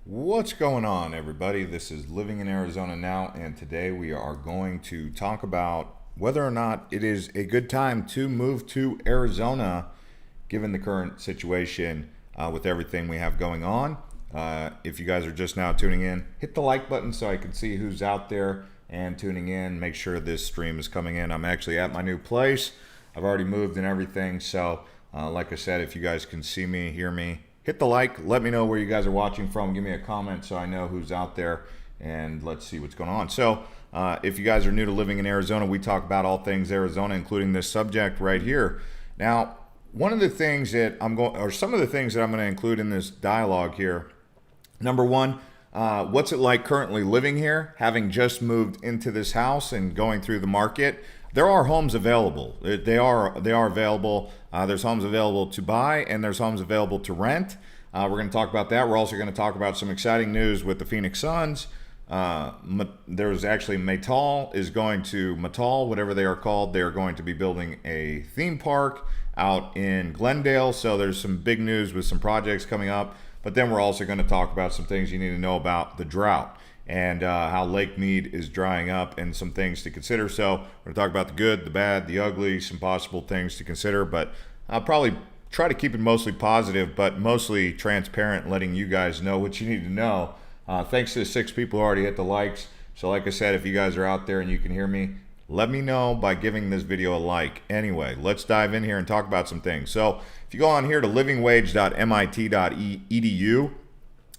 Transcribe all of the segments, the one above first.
What's going on, everybody? This is Living in Arizona Now, and today we are going to talk about whether or not it is a good time to move to Arizona given the current situation with everything we have going on. If you guys are just now tuning in, hit the like button so I can see who's out there and tuning in. Make sure this stream is coming in. I'm actually at my new place. I've already moved and everything, so like I said, if you guys can see me, hear me, hit the like, let me know where you guys are watching from, give me a comment so I know who's out there, and let's see what's going on. So if you guys are new to Living in Arizona, we talk about all things Arizona, including this subject right here. Now, one of the things that some of the things that I'm going to include in this dialogue here, number one, what's it like currently living here, having just moved into this house and going through the market? There are homes available. They are available. There's homes available to buy, and there's homes available to rent. We're going to talk about that. We're also going to talk about some exciting news with the Phoenix Suns. There's actually Matal, whatever they are called. They are going to be building a theme park out in Glendale. So there's some big news with some projects coming up. But then we're also going to talk about some things you need to know about the drought and how Lake Mead is drying up and some things to consider. So we're going to talk about the good, the bad, the ugly, some possible things to consider. But I'll probably try to keep it mostly positive, but mostly transparent, letting you guys know what you need to know. Thanks to the 6 people who already hit the likes. So like I said, if you guys are out there and you can hear me, let me know by giving this video a like. Anyway, let's dive in here and talk about some things. So if you go on here to livingwage.mit.edu,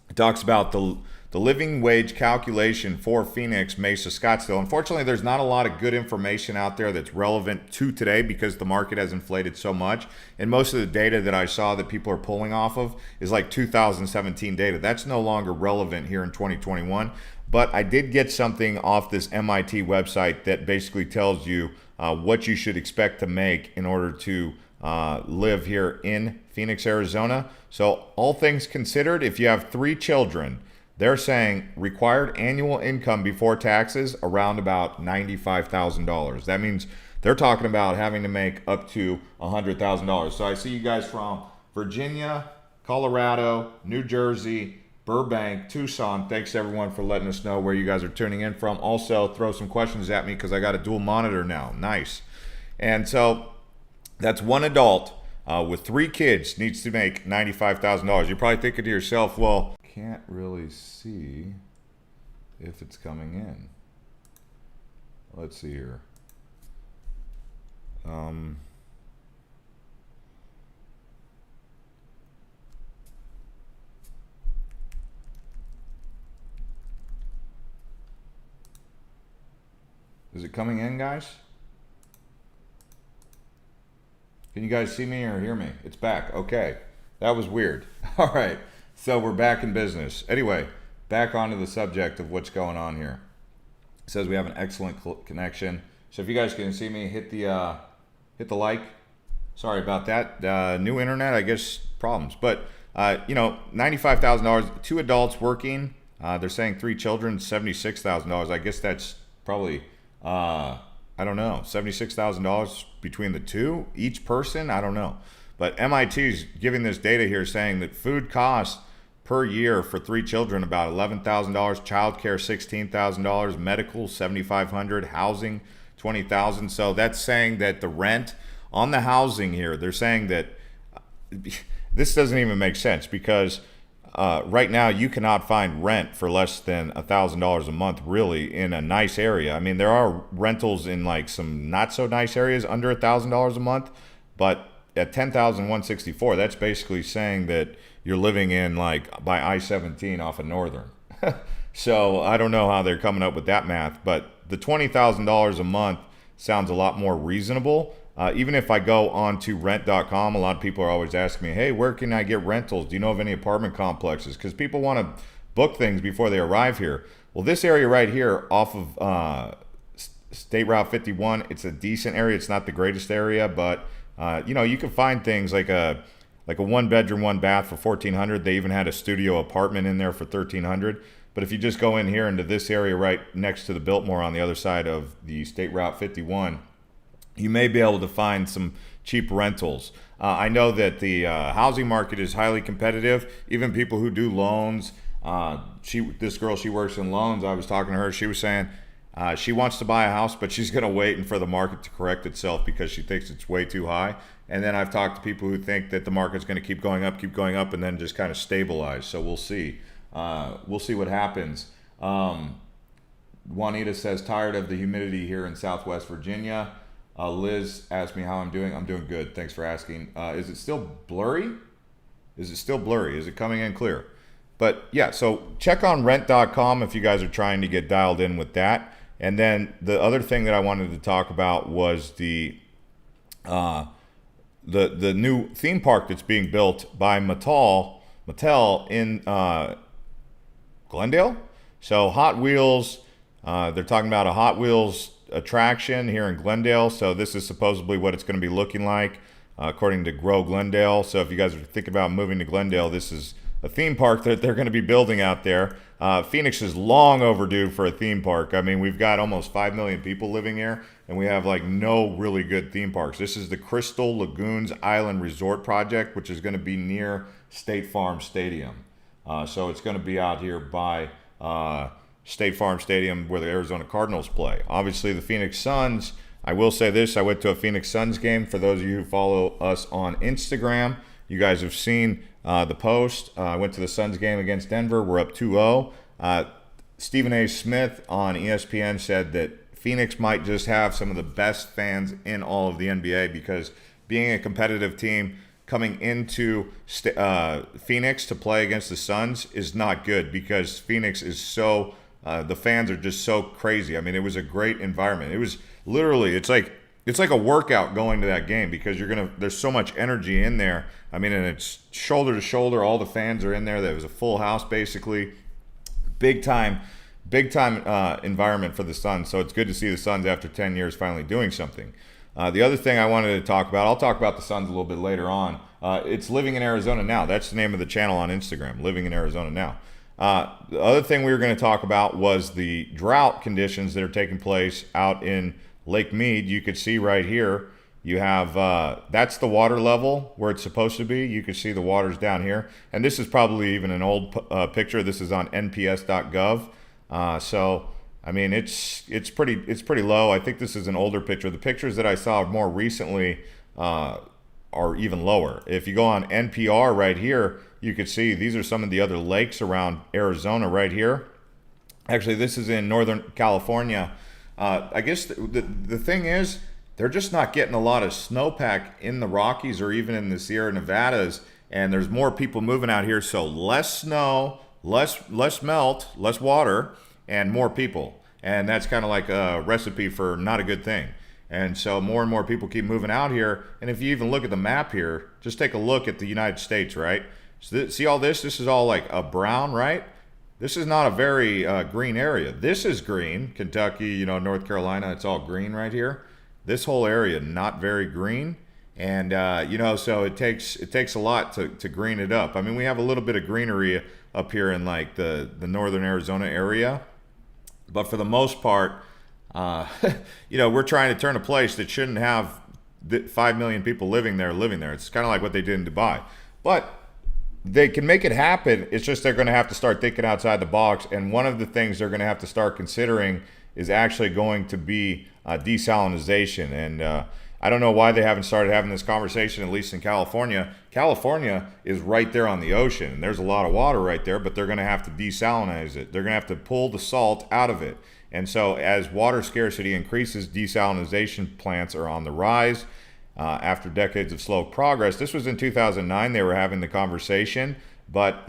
it talks about the living wage calculation for Phoenix, Mesa, Scottsdale. Unfortunately, there's not a lot of good information out there that's relevant to today because the market has inflated so much. And most of the data that I saw that people are pulling off of is like 2017 data. That's no longer relevant here in 2021. But I did get something off this MIT website that basically tells you what you should expect to make in order to live here in Phoenix, Arizona. So all things considered, if you have 3 children, they're saying required annual income before taxes around about $95,000. That means they're talking about having to make up to $100,000. So I see you guys from Virginia, Colorado, New Jersey, Burbank, Tucson. Thanks everyone for letting us know where you guys are tuning in from. Also, throw some questions at me because I got a dual monitor now. Nice. And so that's one adult with 3 kids needs to make $95,000. You're probably thinking to yourself, well, can't really see if it's coming in. Let's see here. Is it coming in, guys? Can you guys see me or hear me? It's back. Okay. That was weird. All right. So we're back in business. Anyway, back onto the subject of what's going on here. It says we have an excellent connection. So if you guys can see me, hit the like. Sorry about that. New internet, I guess, problems. But $95,000, 2 adults working. They're saying 3 children, $76,000. I guess that's probably I don't know, $76,000 between the 2 each person. I don't know. But MIT's giving this data here saying that food costs per year for 3 children about $11,000, childcare $16,000, medical $7,500, housing $20,000. So that's saying that the rent on the housing here, they're saying that this doesn't even make sense because right now you cannot find rent for less than $1,000 a month really in a nice area. I mean, there are rentals in like some not so nice areas under $1,000 a month, but at $10,164, that's basically saying that you're living in like by I-17 off of Northern. So I don't know how they're coming up with that math, but the $20,000 a month sounds a lot more reasonable. Even if I go on to rent.com, a lot of people are always asking me, hey, where can I get rentals? Do you know of any apartment complexes? Because people want to book things before they arrive here. Well, this area right here off of State Route 51, it's a decent area. It's not the greatest area, but you can find things like a 1-bedroom, 1-bath for $1,400. They even had a studio apartment in there for $1,300. But if you just go in here into this area right next to the Biltmore on the other side of the State Route 51, you may be able to find some cheap rentals. I know that the housing market is highly competitive. Even people who do loans This girl, she works in loans. I was talking to her. She was saying she wants to buy a house, but she's going to wait for the market to correct itself because she thinks it's way too high. And then I've talked to people who think that the market's going to keep going up, and then just kind of stabilize. So we'll see. We'll see what happens. Juanita says, tired of the humidity here in Southwest Virginia. Liz asked me how I'm doing. I'm doing good. Thanks for asking. Is it still blurry? Is it coming in clear? But yeah, so check on rent.com if you guys are trying to get dialed in with that. And then the other thing that I wanted to talk about was the new theme park that's being built by Mattel in Glendale. So Hot Wheels, they're talking about a Hot Wheels attraction here in Glendale. So this is supposedly what it's going to be looking like, according to Grow Glendale. So if you guys are thinking about moving to Glendale, this is a theme park that they're going to be building out there. Phoenix is long overdue for a theme park. I mean, we've got almost 5 million people living here, and we have like no really good theme parks. This is the Crystal Lagoons Island Resort Project, which is going to be near State Farm Stadium. So it's going to be out here by State Farm Stadium where the Arizona Cardinals play. Obviously, the Phoenix Suns, I will say this, I went to a Phoenix Suns game. For those of you who follow us on Instagram, you guys have seen the post. I went to the Suns game against Denver. We're up 2-0. Stephen A. Smith on ESPN said that Phoenix might just have some of the best fans in all of the NBA because being a competitive team coming into Phoenix to play against the Suns is not good because Phoenix is so, the fans are just so crazy. I mean, it was a great environment. It was literally, it's like a workout going to that game because there's so much energy in there. I mean, and it's shoulder to shoulder. All the fans are in there. There was a full house, basically. Big time environment for the Suns. So it's good to see the Suns after 10 years finally doing something. The other thing I wanted to talk about, I'll talk about the Suns a little bit later on. It's Living in Arizona Now. That's the name of the channel on Instagram, Living in Arizona Now. The other thing we were going to talk about was the drought conditions that are taking place out in Lake Mead. You could see right here, you have, that's the water level where it's supposed to be. You can see the water's down here. And this is probably even an old picture. This is on nps.gov. So, I mean, it's pretty low. I think this is an older picture. The pictures that I saw more recently are even lower. If you go on NPR right here, you can see these are some of the other lakes around Arizona right here. Actually, this is in Northern California. I guess the thing is, they're just not getting a lot of snowpack in the Rockies or even in the Sierra Nevadas, and there's more people moving out here, so less snow, less melt, less water, and more people. And that's kind of like a recipe for not a good thing. And so more and more people keep moving out here. And if you even look at the map here, just take a look at the United States, right? So see all this? This is all like a brown, right? This is not a very green area. This is green. Kentucky, North Carolina, it's all green right here. This whole area, not very green. And, so it takes a lot to green it up. I mean, we have a little bit of greenery up here in like the northern Arizona area. But for the most part, we're trying to turn a place that shouldn't have 5 million people living there. It's kind of like what they did in Dubai. But they can make it happen. It's just they're going to have to start thinking outside the box. And one of the things they're going to have to start considering is actually going to be desalinization. And I don't know why they haven't started having this conversation, at least in California. California is right there on the ocean, and there's a lot of water right there, but they're going to have to desalinize it. They're going to have to pull the salt out of it. And so as water scarcity increases, desalinization plants are on the rise. After decades of slow progress, this was in 2009, they were having the conversation. But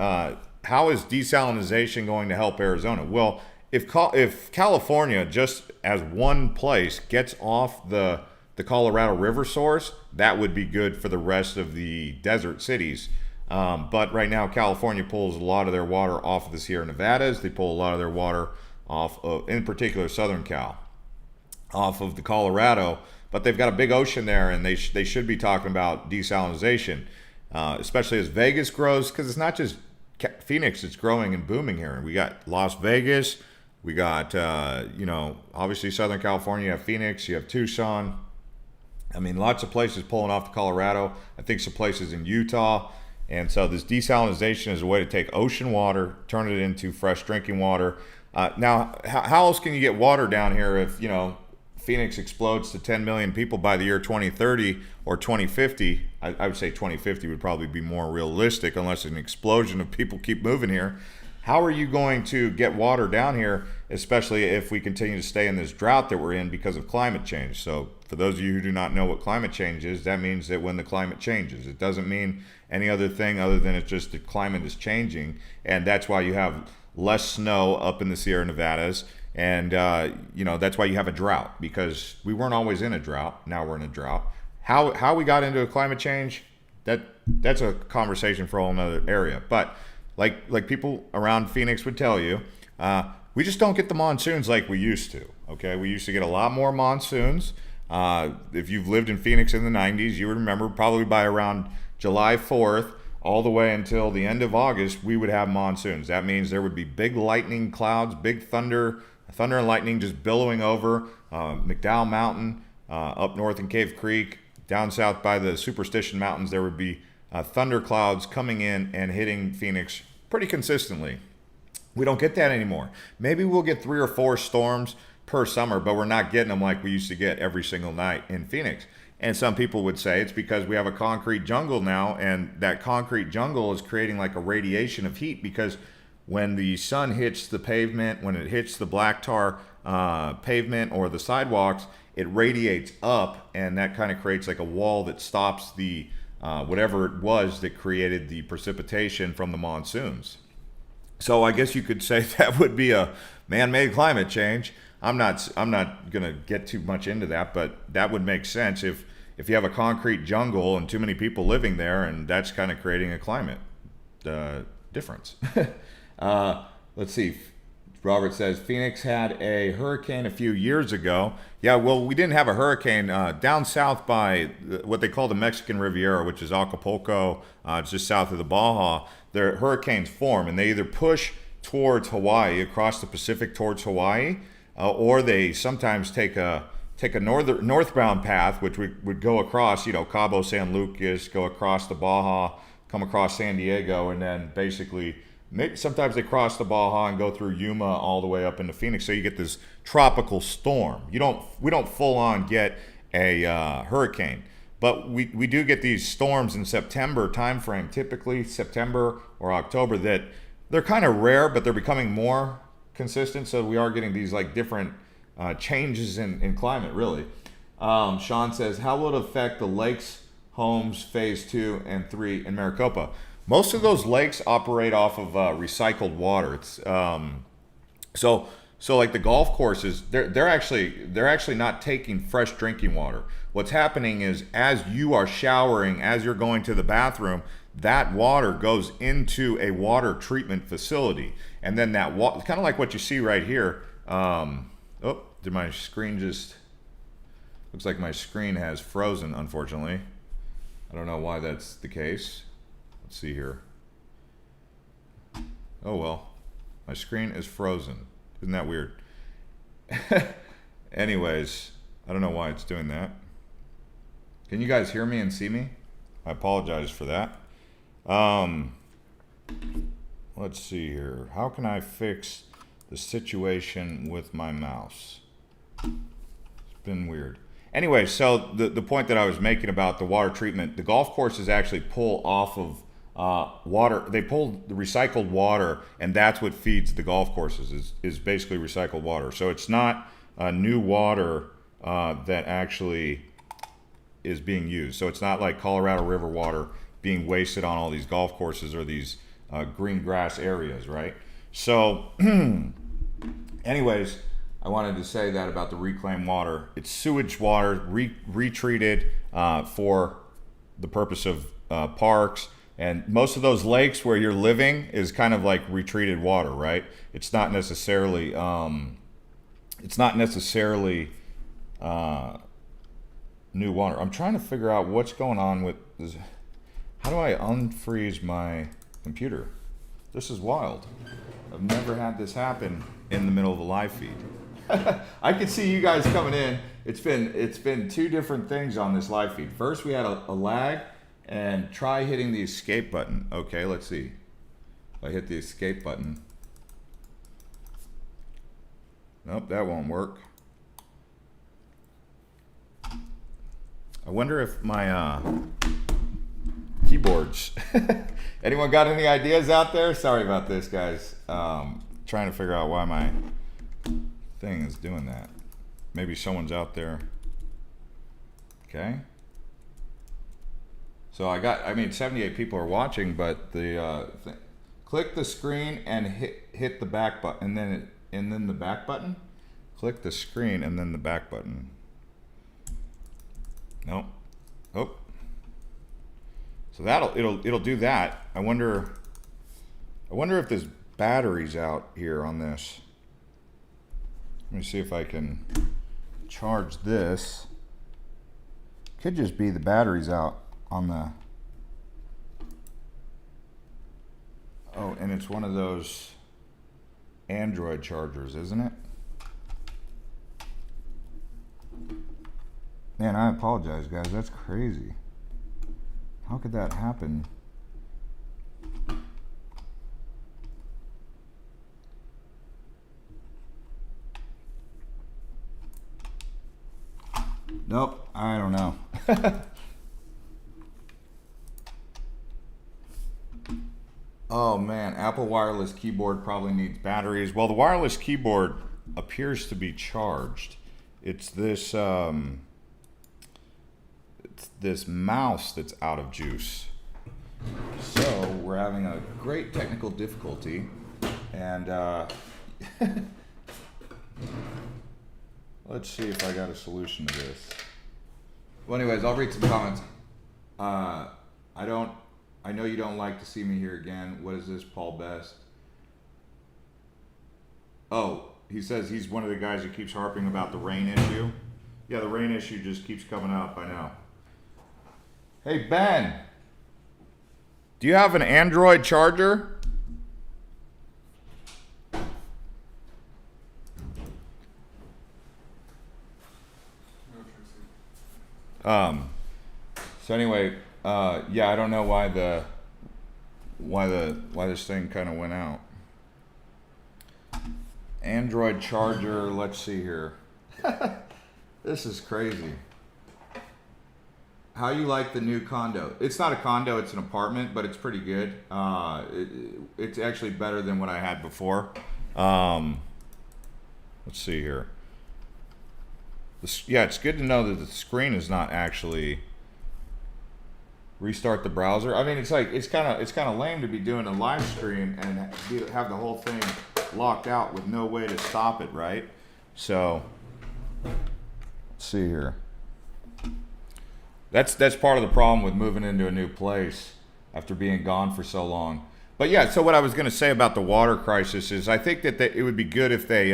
how is desalinization going to help Arizona? Well, if California, just as one place, gets off the Colorado River source, that would be good for the rest of the desert cities. But right now, California pulls a lot of their water off of the Sierra Nevadas. They pull a lot of their water off of, in particular, Southern Cal, off of the Colorado. But they've got a big ocean there, and they should be talking about desalinization, especially as Vegas grows, because it's not just Phoenix, it's growing and booming here. We got Las Vegas, we got, obviously Southern California, you have Phoenix, you have Tucson. I mean, lots of places pulling off to Colorado. I think some places in Utah. And so this desalinization is a way to take ocean water, turn it into fresh drinking water. Now, how else can you get water down here if, you know, Phoenix explodes to 10 million people by the year 2030 or 2050? I would say 2050 would probably be more realistic unless an explosion of people keep moving here. How are you going to get water down here, especially if we continue to stay in this drought that we're in because of climate change? So for those of you who do not know what climate change is, that means that when the climate changes, it doesn't mean any other thing other than it's just the climate is changing. And that's why you have less snow up in the Sierra Nevadas. And, you know, that's why you have a drought, because we weren't always in a drought. Now we're in a drought. How we got into a climate change, that's a conversation for a whole nother area. But like people around Phoenix would tell you, we just don't get the monsoons like we used to. Okay, we used to get a lot more monsoons. If you've lived in Phoenix in the 90s, you would remember probably by around July 4th all the way until the end of August, we would have monsoons. That means there would be big lightning clouds, big thunder and lightning just billowing over McDowell Mountain, up north in Cave Creek, down south by the Superstition Mountains. There would be thunder clouds coming in and hitting Phoenix pretty consistently. We don't get that anymore. Maybe we'll get 3 or 4 storms per summer, but we're not getting them like we used to get every single night in Phoenix. And some people would say it's because we have a concrete jungle now, and that concrete jungle is creating like a radiation of heat, because when the sun hits the pavement, when it hits the black tar pavement or the sidewalks, it radiates up, and that kind of creates like a wall that stops the whatever it was that created the precipitation from the monsoons. So I guess you could say that would be a man-made climate change. I'm not gonna get too much into that, but that would make sense if you have a concrete jungle and too many people living there, and that's kind of creating a climate difference. Let's see. Robert says Phoenix had a hurricane a few years ago. Yeah, well, we didn't have a hurricane down south by what they call the Mexican Riviera, which is Acapulco. It's just south of the Baja. Their hurricanes form, and they either push towards Hawaii, across the Pacific towards Hawaii, or they sometimes take a northbound path, which would go across, you know, Cabo San Lucas, go across the Baja, come across San Diego, and then basically sometimes they cross the Baja and go through Yuma all the way up into Phoenix. So you get this tropical storm. We don't full on get a hurricane, but we do get these storms in September timeframe, typically September or October, that they're kind of rare, but they're becoming more consistent. So we are getting these like different changes in climate, really. Sean says, how will it affect the lakes, homes, phase 2 and 3 in Maricopa? Most of those lakes operate off of recycled water. It's so like the golf courses, they're actually not taking fresh drinking water. What's happening is, as you are showering, as you're going to the bathroom, that water goes into a water treatment facility, and then that water, kind of like what you see right here. Did my screen just? Looks like my screen has frozen, unfortunately. I don't know why that's the case. Let's see here. Oh well, my screen is frozen. Isn't that weird? Anyways, I don't know why it's doing that. Can you guys hear me and see me? I apologize for that. Let's see here. How can I fix the situation with my mouse? It's been weird. Anyway, so the point that I was making about the water treatment, the golf courses actually pull off of water. They pull the recycled water, and that's what feeds the golf courses, is basically recycled water. So it's not new water that actually is being used. So it's not like Colorado River water being wasted on all these golf courses or these green grass areas, right? So anyways, I wanted to say that about the reclaimed water. It's sewage water, retreated for the purpose of parks. And most of those lakes where you're living is kind of like retreated water, right? It's not necessarily new water. I'm trying to figure out what's going on with this. How do I unfreeze my computer? This is wild. I've never had this happen in the middle of a live feed. I can see you guys coming in. It's been 2 different things on this live feed. First we had a lag, and try hitting the escape button. Okay, let's see. If I hit the escape button. Nope, that won't work. I wonder if my keyboards. Anyone got any ideas out there? Sorry about this, guys. Trying to figure out why my thing is doing that. Maybe someone's out there. Okay. So I mean, 78 people are watching, but the click the screen and hit the back button, and then the back button. Click the screen and then the back button. Nope. Oh. So it'll do that. I wonder if there's batteries out here on this. Let me see if I can charge this. Could just be the batteries out on the. Oh, and it's one of those Android chargers, isn't it? Man, I apologize, guys. That's crazy. How could that happen? Nope, I don't know. Oh man, Apple wireless keyboard probably needs batteries. Well, the wireless keyboard appears to be charged. It's this this mouse that's out of juice. So we're having a great technical difficulty, and let's see if I got a solution to this. Well, anyways, I'll read some comments. I know you don't like to see me here again. What is this, Paul Best? Oh, he says he's one of the guys who keeps harping about the rain issue. Yeah, the rain issue just keeps coming up, I know. Hey, Ben, do you have an Android charger? So anyway, yeah, I don't know why this thing kind of went out. Android charger, let's see here. This is crazy. How you like the new condo? It's not a condo, it's an apartment, but it's pretty good. It's actually better than what I had before. Let's see here. Yeah, it's good to know that the screen is not actually. Restart the browser. I mean, it's kind of lame to be doing a live stream and have the whole thing locked out with no way to stop it, right? So, let's see here. That's part of the problem with moving into a new place after being gone for so long. But yeah, so what I was going to say about the water crisis is I think that it would be good if they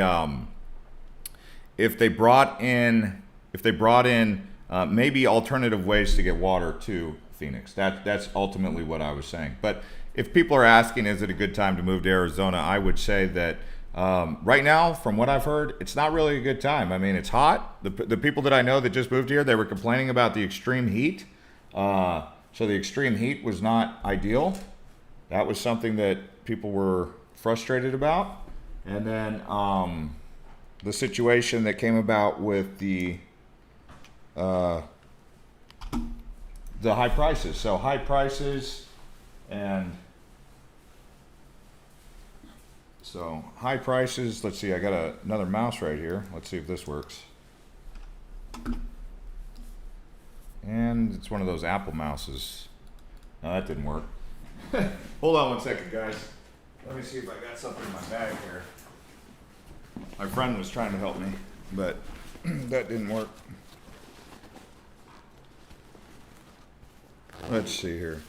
brought in maybe alternative ways to get water to Phoenix. That's ultimately what I was saying. But if people are asking, is it a good time to move to Arizona? I would say that right now, from what I've heard, it's not really a good time. I mean, it's hot. The people that I know that just moved here, they were complaining about the extreme heat. So the extreme heat was not ideal. That was something that people were frustrated about. And then the situation that came about with the high prices. So high prices and so high prices. Let's see, I got another mouse right here. Let's see if this works. And it's one of those Apple mouses. No, that didn't work. Hold on one second, guys. Let me see if I got something in my bag here. My friend was trying to help me, but that didn't work. Let's see here.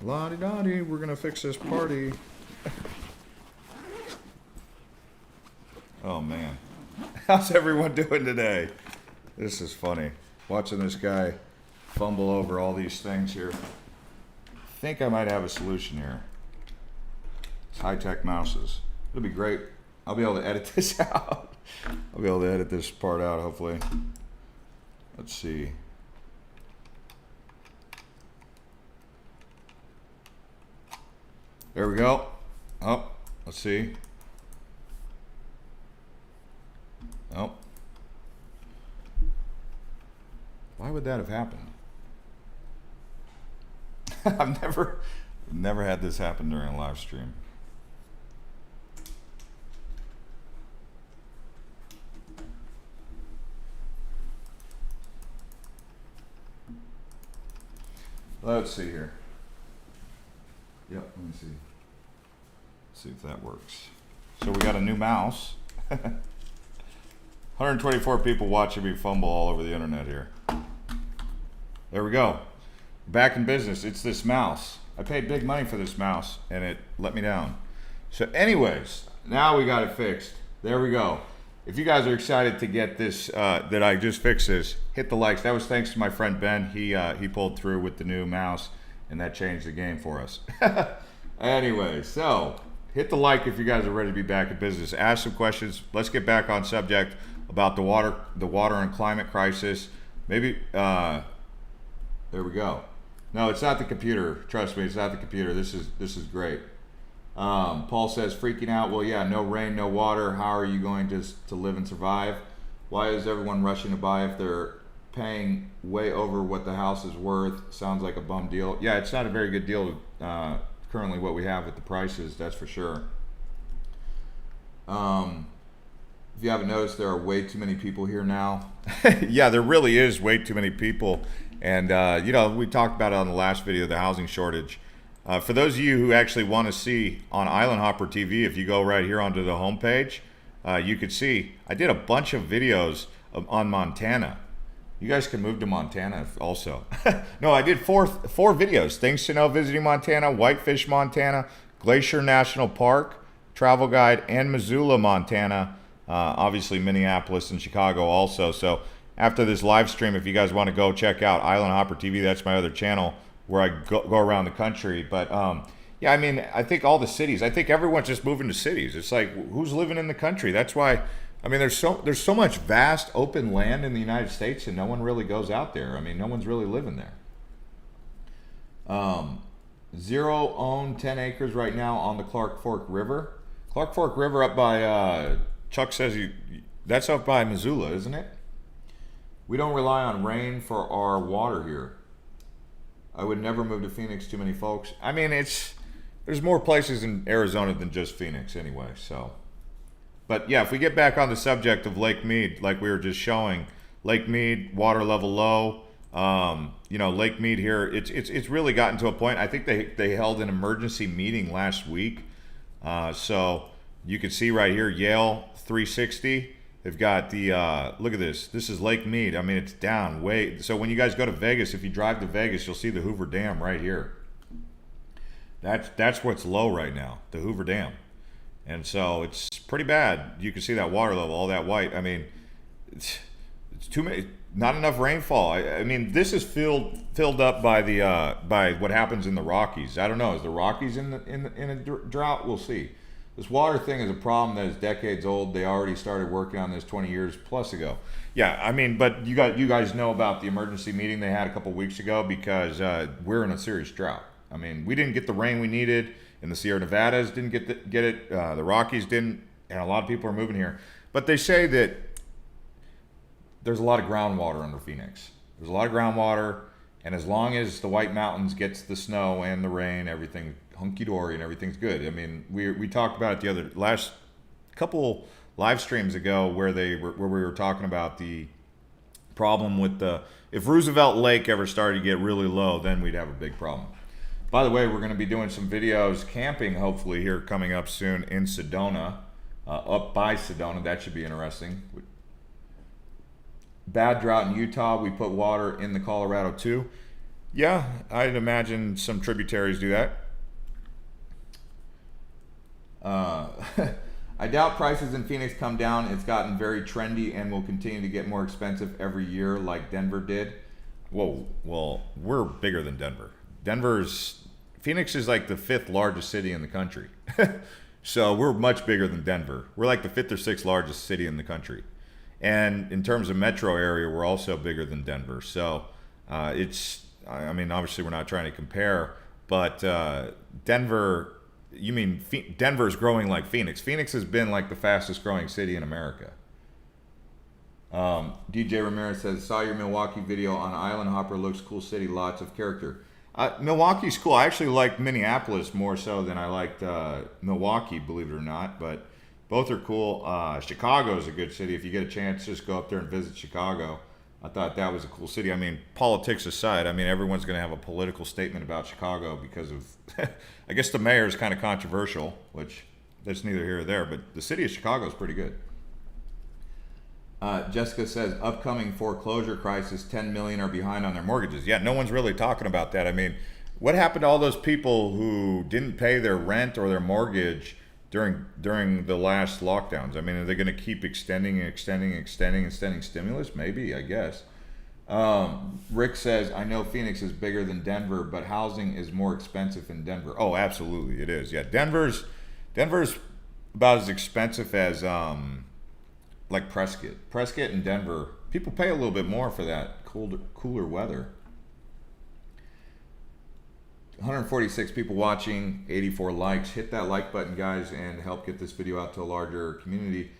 La-di-da-di, we're gonna fix this party. Oh man. How's everyone doing today? This is funny. Watching this guy fumble over all these things here. I think I might have a solution here. It's high-tech mouses. It'll be great. I'll be able to edit this out. I'll be able to edit this part out, hopefully. Let's see. There we go. Oh, let's see. Oh. Why would that have happened? I've never had this happen during a live stream. Let's see here. Yep, let me see. Let's see if that works. So we got a new mouse. 124 people watching me fumble all over the internet here. There we go. Back in business. It's this mouse. I paid big money for this mouse and it let me down. So anyways, now we got it fixed. There we go. If you guys are excited to get this, that I just fixed this, hit the likes. That was thanks to my friend Ben. He pulled through with the new mouse and that changed the game for us. Anyway, so hit the like if you guys are ready to be back in business. Ask some questions. Let's get back on subject about the water and climate crisis. Maybe, there we go. No, it's not the computer. Trust me, it's not the computer. This is great. Paul says, freaking out. Well, yeah, no rain, no water. How are you going to live and survive? Why is everyone rushing to buy if they're paying way over what the house is worth? Sounds like a bum deal. Yeah, it's not a very good deal currently what we have with the prices, that's for sure. If you haven't noticed, there are way too many people here now. Yeah, there really is way too many people. And, you know, we talked about it on the last video, the housing shortage. For those of you who actually want to see on Islandhopper TV, if you go right here onto the homepage, you could see I did a bunch of videos on Montana. You guys can move to Montana also. No, I did four videos. Things to know visiting Montana, Whitefish, Montana, Glacier National Park, Travel Guide, and Missoula, Montana. Obviously Minneapolis and Chicago also. So after this live stream, if you guys want to go check out Islandhopper TV, that's my other channel where I go around the country. But yeah, I mean, I think all the cities, I think everyone's just moving to cities. It's like, who's living in the country? That's why, I mean, there's so much vast open land in the United States and no one really goes out there. I mean, no one's really living there. Zero own 10 acres right now on the Clark Fork River. Clark Fork River up by, Chuck says that's up by Missoula, isn't it? We don't rely on rain for our water here. I would never move to Phoenix, too many folks. I mean, there's more places in Arizona than just Phoenix anyway, so. But yeah, if we get back on the subject of Lake Mead, like we were just showing, Lake Mead, water level low. You know, Lake Mead here, it's really gotten to a point. I think they held an emergency meeting last week. So you can see right here, Yale 360. They've got the, look at this. This is Lake Mead. I mean, it's down way. So when you guys go to Vegas, if you drive to Vegas, you'll see the Hoover Dam right here. That's what's low right now, the Hoover Dam. And so it's pretty bad. You can see that water level, all that white. I mean, it's too many, not enough rainfall. I mean, this is filled up by the by what happens in the Rockies. I don't know. Is the Rockies in a drought? We'll see. This water thing is a problem that is decades old. They already started working on this 20 years plus ago. Yeah, I mean, but you guys know about the emergency meeting they had a couple weeks ago because we're in a serious drought. I mean, we didn't get the rain we needed, and the Sierra Nevadas didn't get it. The Rockies didn't, and a lot of people are moving here. But they say that there's a lot of groundwater under Phoenix. There's a lot of groundwater, and as long as the White Mountains gets the snow and the rain, everything hunky-dory and everything's good. I mean, we talked about it the last couple live streams ago where we were talking about the problem with if Roosevelt Lake ever started to get really low, then we'd have a big problem. By the way, we're going to be doing some videos camping hopefully here coming up soon in Sedona, up by Sedona. That should be interesting. Bad drought in Utah. We put water in the Colorado too. Yeah, I'd imagine some tributaries do that. I doubt prices in Phoenix come down. It's gotten very trendy and will continue to get more expensive every year like Denver did. Whoa, well, we're bigger than Denver. Phoenix is like the 5th largest city in the country. So we're much bigger than Denver. We're like the 5th or 6th largest city in the country. And in terms of metro area, we're also bigger than Denver. So I mean, obviously we're not trying to compare, but Denver You mean Denver's growing like Phoenix? Phoenix has been like the fastest growing city in America. DJ Ramirez says, saw your Milwaukee video on Islandhopper. Looks cool city, lots of character. Milwaukee's cool. I actually liked Minneapolis more so than I liked Milwaukee, believe it or not. But both are cool. Chicago's a good city. If you get a chance, just go up there and visit Chicago. I thought that was a cool city. I mean, politics aside, I mean, everyone's going to have a political statement about Chicago because of, I guess the mayor is kind of controversial, which that's neither here or there, but the city of Chicago is pretty good. Jessica says, upcoming foreclosure crisis, 10 million are behind on their mortgages. Yeah, no one's really talking about that. I mean, what happened to all those people who didn't pay their rent or their mortgage during the last lockdowns? I mean, are they going to keep extending stimulus? Maybe, I guess. Rick says, I know Phoenix is bigger than Denver, but housing is more expensive in Denver. Oh, absolutely, it is. Yeah, Denver's about as expensive as like Prescott. Prescott and Denver, people pay a little bit more for that cooler weather. 146 people watching, 84 likes. Hit that like button, guys, and help get this video out to a larger community.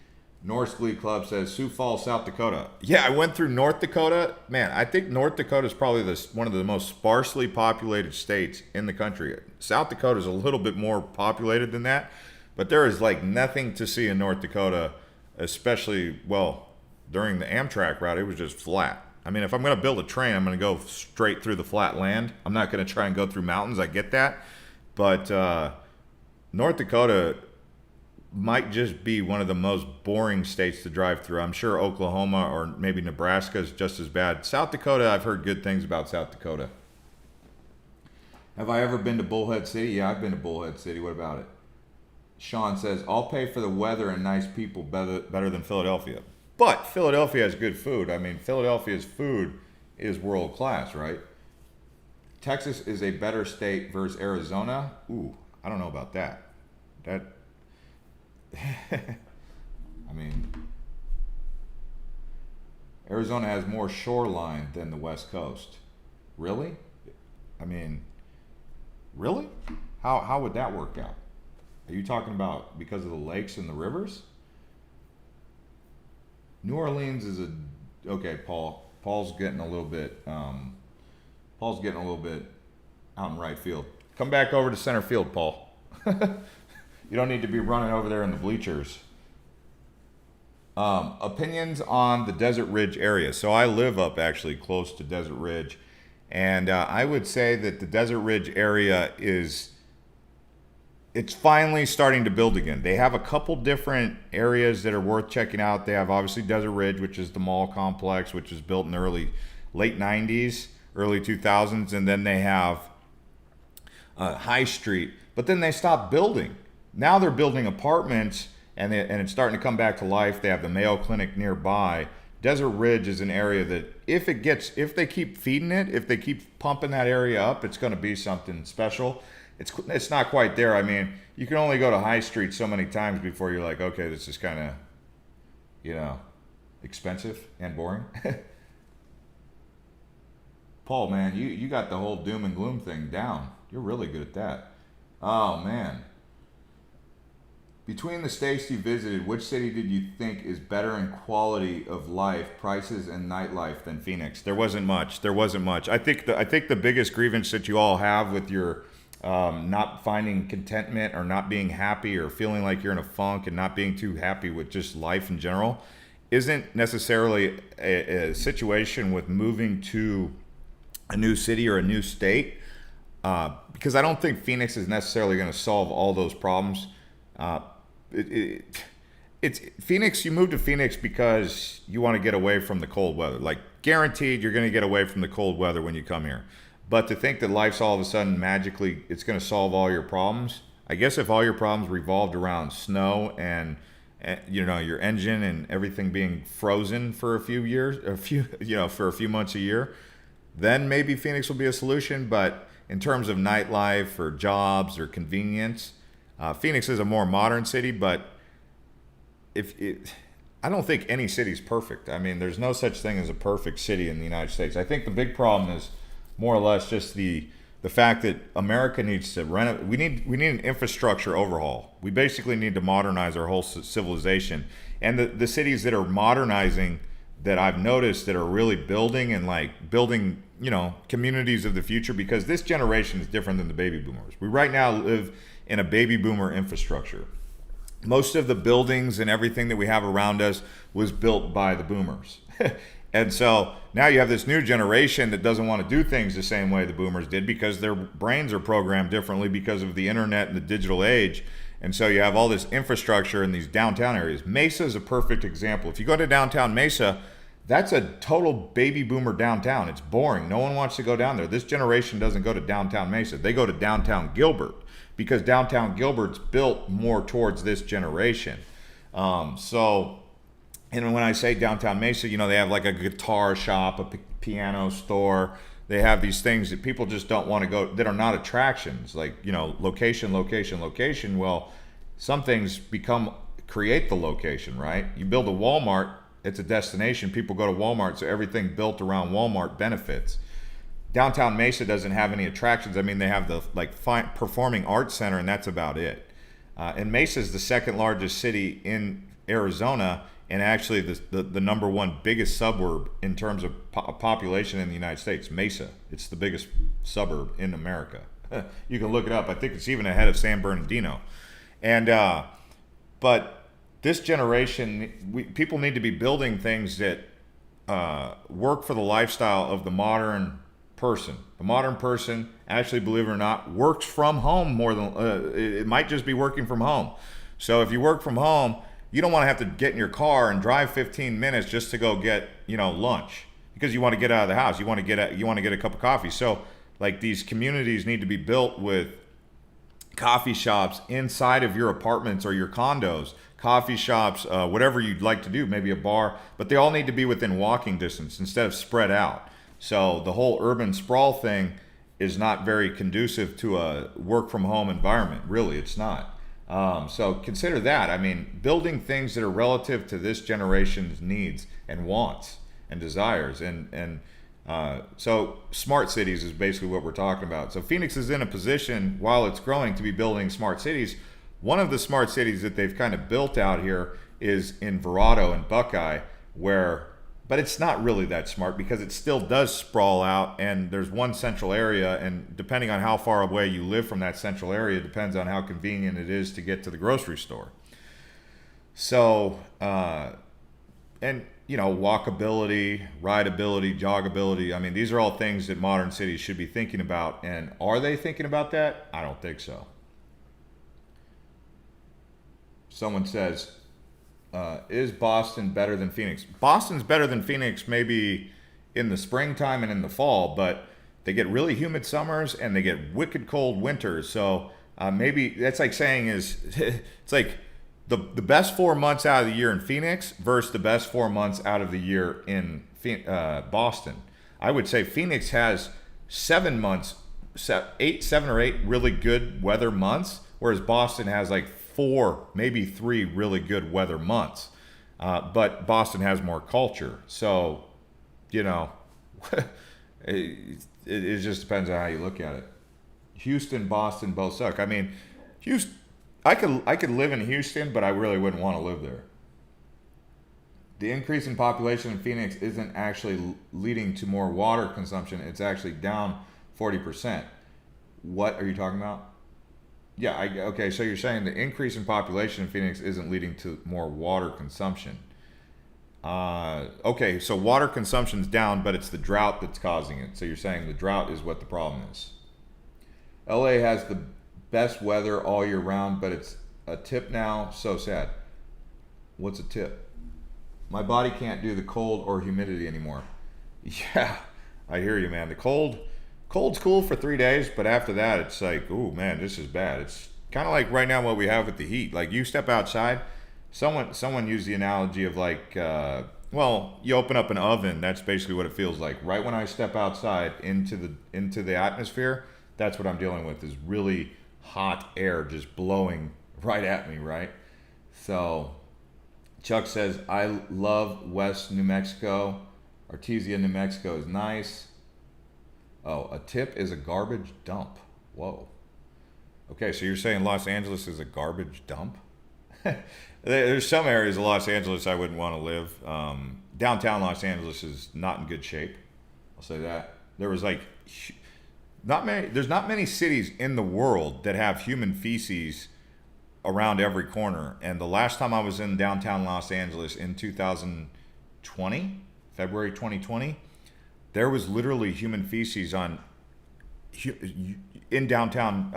Norse Glee Club says, Sioux Falls, South Dakota. Yeah, I went through North Dakota. Man, I think North Dakota is probably one of the most sparsely populated states in the country. South Dakota is a little bit more populated than that, but there is like nothing to see in North Dakota, especially, well, during the Amtrak route, it was just flat. I mean, if I'm going to build a train, I'm going to go straight through the flat land. I'm not going to try and go through mountains. I get that. But North Dakota might just be one of the most boring states to drive through. I'm sure Oklahoma or maybe Nebraska is just as bad. South Dakota, I've heard good things about South Dakota. Have I ever been to Bullhead City? Yeah, I've been to Bullhead City. What about it? Sean says, I'll pay for the weather and nice people better than Philadelphia. But Philadelphia has good food. I mean, Philadelphia's food is world class, right? Texas is a better state versus Arizona. Ooh, I don't know about that. I mean, Arizona has more shoreline than the West Coast. Really? I mean, really? How would that work out? Are you talking about because of the lakes and the rivers? New Orleans is okay, Paul. Paul's getting a little bit out in right field. Come back over to center field, Paul. You don't need to be running over there in the bleachers. Opinions on the Desert Ridge area. So I live up actually close to Desert Ridge, and I would say that the Desert Ridge area it's finally starting to build again. They have a couple different areas that are worth checking out. They have obviously Desert Ridge, which is the mall complex, which was built in the late 90s, early 2000s. And then they have High Street. But then they stopped building. Now they're building apartments, and it's starting to come back to life. They have the Mayo Clinic nearby. Desert Ridge is an area that if they keep feeding it, if they keep pumping that area up, it's going to be something special. It's not quite there. I mean, you can only go to High Street so many times before you're like, okay, this is kind of, expensive and boring. Paul, man, you got the whole doom and gloom thing down. You're really good at that. Oh, man. Between the states you visited, which city did you think is better in quality of life, prices, and nightlife than Phoenix? There wasn't much. I think the biggest grievance that you all have with your not finding contentment or not being happy or feeling like you're in a funk and not being too happy with just life in general isn't necessarily a situation with moving to a new city or a new state, because I don't think Phoenix is necessarily going to solve all those problems. It's Phoenix. You move to Phoenix because you want to get away from the cold weather. Like guaranteed, you're going to get away from the cold weather when you come here. But to think that life's all of a sudden magically, it's going to solve all your problems. I guess if all your problems revolved around snow and your engine and everything being frozen for a few months a year, then maybe Phoenix will be a solution. But in terms of nightlife or jobs or convenience, Phoenix is a more modern city. But I don't think any city's perfect. I mean, there's no such thing as a perfect city in the United States. I think the big problem is more or less just the the fact that America needs to we need an infrastructure overhaul. We basically need to modernize our whole civilization. And the cities that are modernizing, that I've noticed, that are really building and like building, communities of the future, because this generation is different than the baby boomers. We right now live in a baby boomer infrastructure. Most of the buildings and everything that we have around us was built by the boomers. And so now you have this new generation that doesn't want to do things the same way the boomers did, because their brains are programmed differently because of the internet and the digital age. And so you have all this infrastructure in these downtown areas. Mesa is a perfect example. If you go to downtown Mesa, that's a total baby boomer downtown. It's boring. No one wants to go down there. This generation doesn't go to downtown Mesa. They go to downtown Gilbert, because downtown Gilbert's built more towards this generation. And when I say downtown Mesa, they have like a guitar shop, a piano store. They have these things that people just don't want to go, that are not attractions, like, location, location, location. Well, some things create the location, right? You build a Walmart, it's a destination. People go to Walmart, so everything built around Walmart benefits. Downtown Mesa doesn't have any attractions. I mean, they have the performing arts center, and that's about it. And Mesa is the second largest city in Arizona, and actually the number one biggest suburb in terms of population in the United States. Mesa, it's the biggest suburb in America. You can look it up. I think it's even ahead of San Bernardino. And but this generation, people need to be building things that work for the lifestyle of the modern person. The modern person, actually, believe it or not, works from home more than it might just be working from home. So if you work from home, you don't want to have to get in your car and drive 15 minutes just to go get, lunch, because you want to get out of the house. You want to get a cup of coffee. So like, these communities need to be built with coffee shops inside of your apartments or your condos, coffee shops, whatever you'd like to do, maybe a bar, but they all need to be within walking distance instead of spread out. So the whole urban sprawl thing is not very conducive to a work from home environment. Really, it's not. So consider that. I mean, building things that are relative to this generation's needs and wants and desires. And so smart cities is basically what we're talking about. So Phoenix is in a position, while it's growing, to be building smart cities. One of the smart cities that they've kind of built out here is in Verrado and Buckeye, but it's not really that smart, because it still does sprawl out, and there's one central area, and depending on how far away you live from that central area, depends on how convenient it is to get to the grocery store. So, walkability, rideability, jogability, I mean, these are all things that modern cities should be thinking about. And are they thinking about that? I don't think so. Someone says, is Boston better than Phoenix? Boston's better than Phoenix maybe in the springtime and in the fall, but they get really humid summers and they get wicked cold winters. So maybe that's like saying it's like the best 4 months out of the year in Phoenix versus the best 4 months out of the year in Boston. I would say Phoenix has 7 or 8 really good weather months, whereas Boston has like 4, maybe 3 really good weather months. But Boston has more culture. So, it just depends on how you look at it. Houston, Boston both suck. I mean, Houston, I could live in Houston, but I really wouldn't want to live there. The increase in population in Phoenix isn't actually leading to more water consumption. It's actually down 40%. What are you talking about? Yeah, okay, so you're saying the increase in population in Phoenix isn't leading to more water consumption. Okay, so water consumption's down, but it's the drought that's causing it. So you're saying the drought is what the problem is. LA has the best weather all year round, but it's a tip now. So sad. What's a tip? My body can't do the cold or humidity anymore. Yeah, I hear you, man. The cold's cool for 3 days, but after that, it's like, ooh, man, this is bad. It's kind of like right now what we have with the heat. Like, you step outside, someone used the analogy of like, you open up an oven. That's basically what it feels like. Right when I step outside into the atmosphere, that's what I'm dealing with, is really hot air just blowing right at me, right? So Chuck says, I love West New Mexico. Artesia, New Mexico is nice. Oh, a tip is a garbage dump. Whoa. Okay, so you're saying Los Angeles is a garbage dump? There's some areas of Los Angeles I wouldn't want to live. Downtown Los Angeles is not in good shape. I'll say that. There was like not many. There's not many cities in the world that have human feces around every corner. And the last time I was in downtown Los Angeles in 2020, February 2020, there was literally human feces in downtown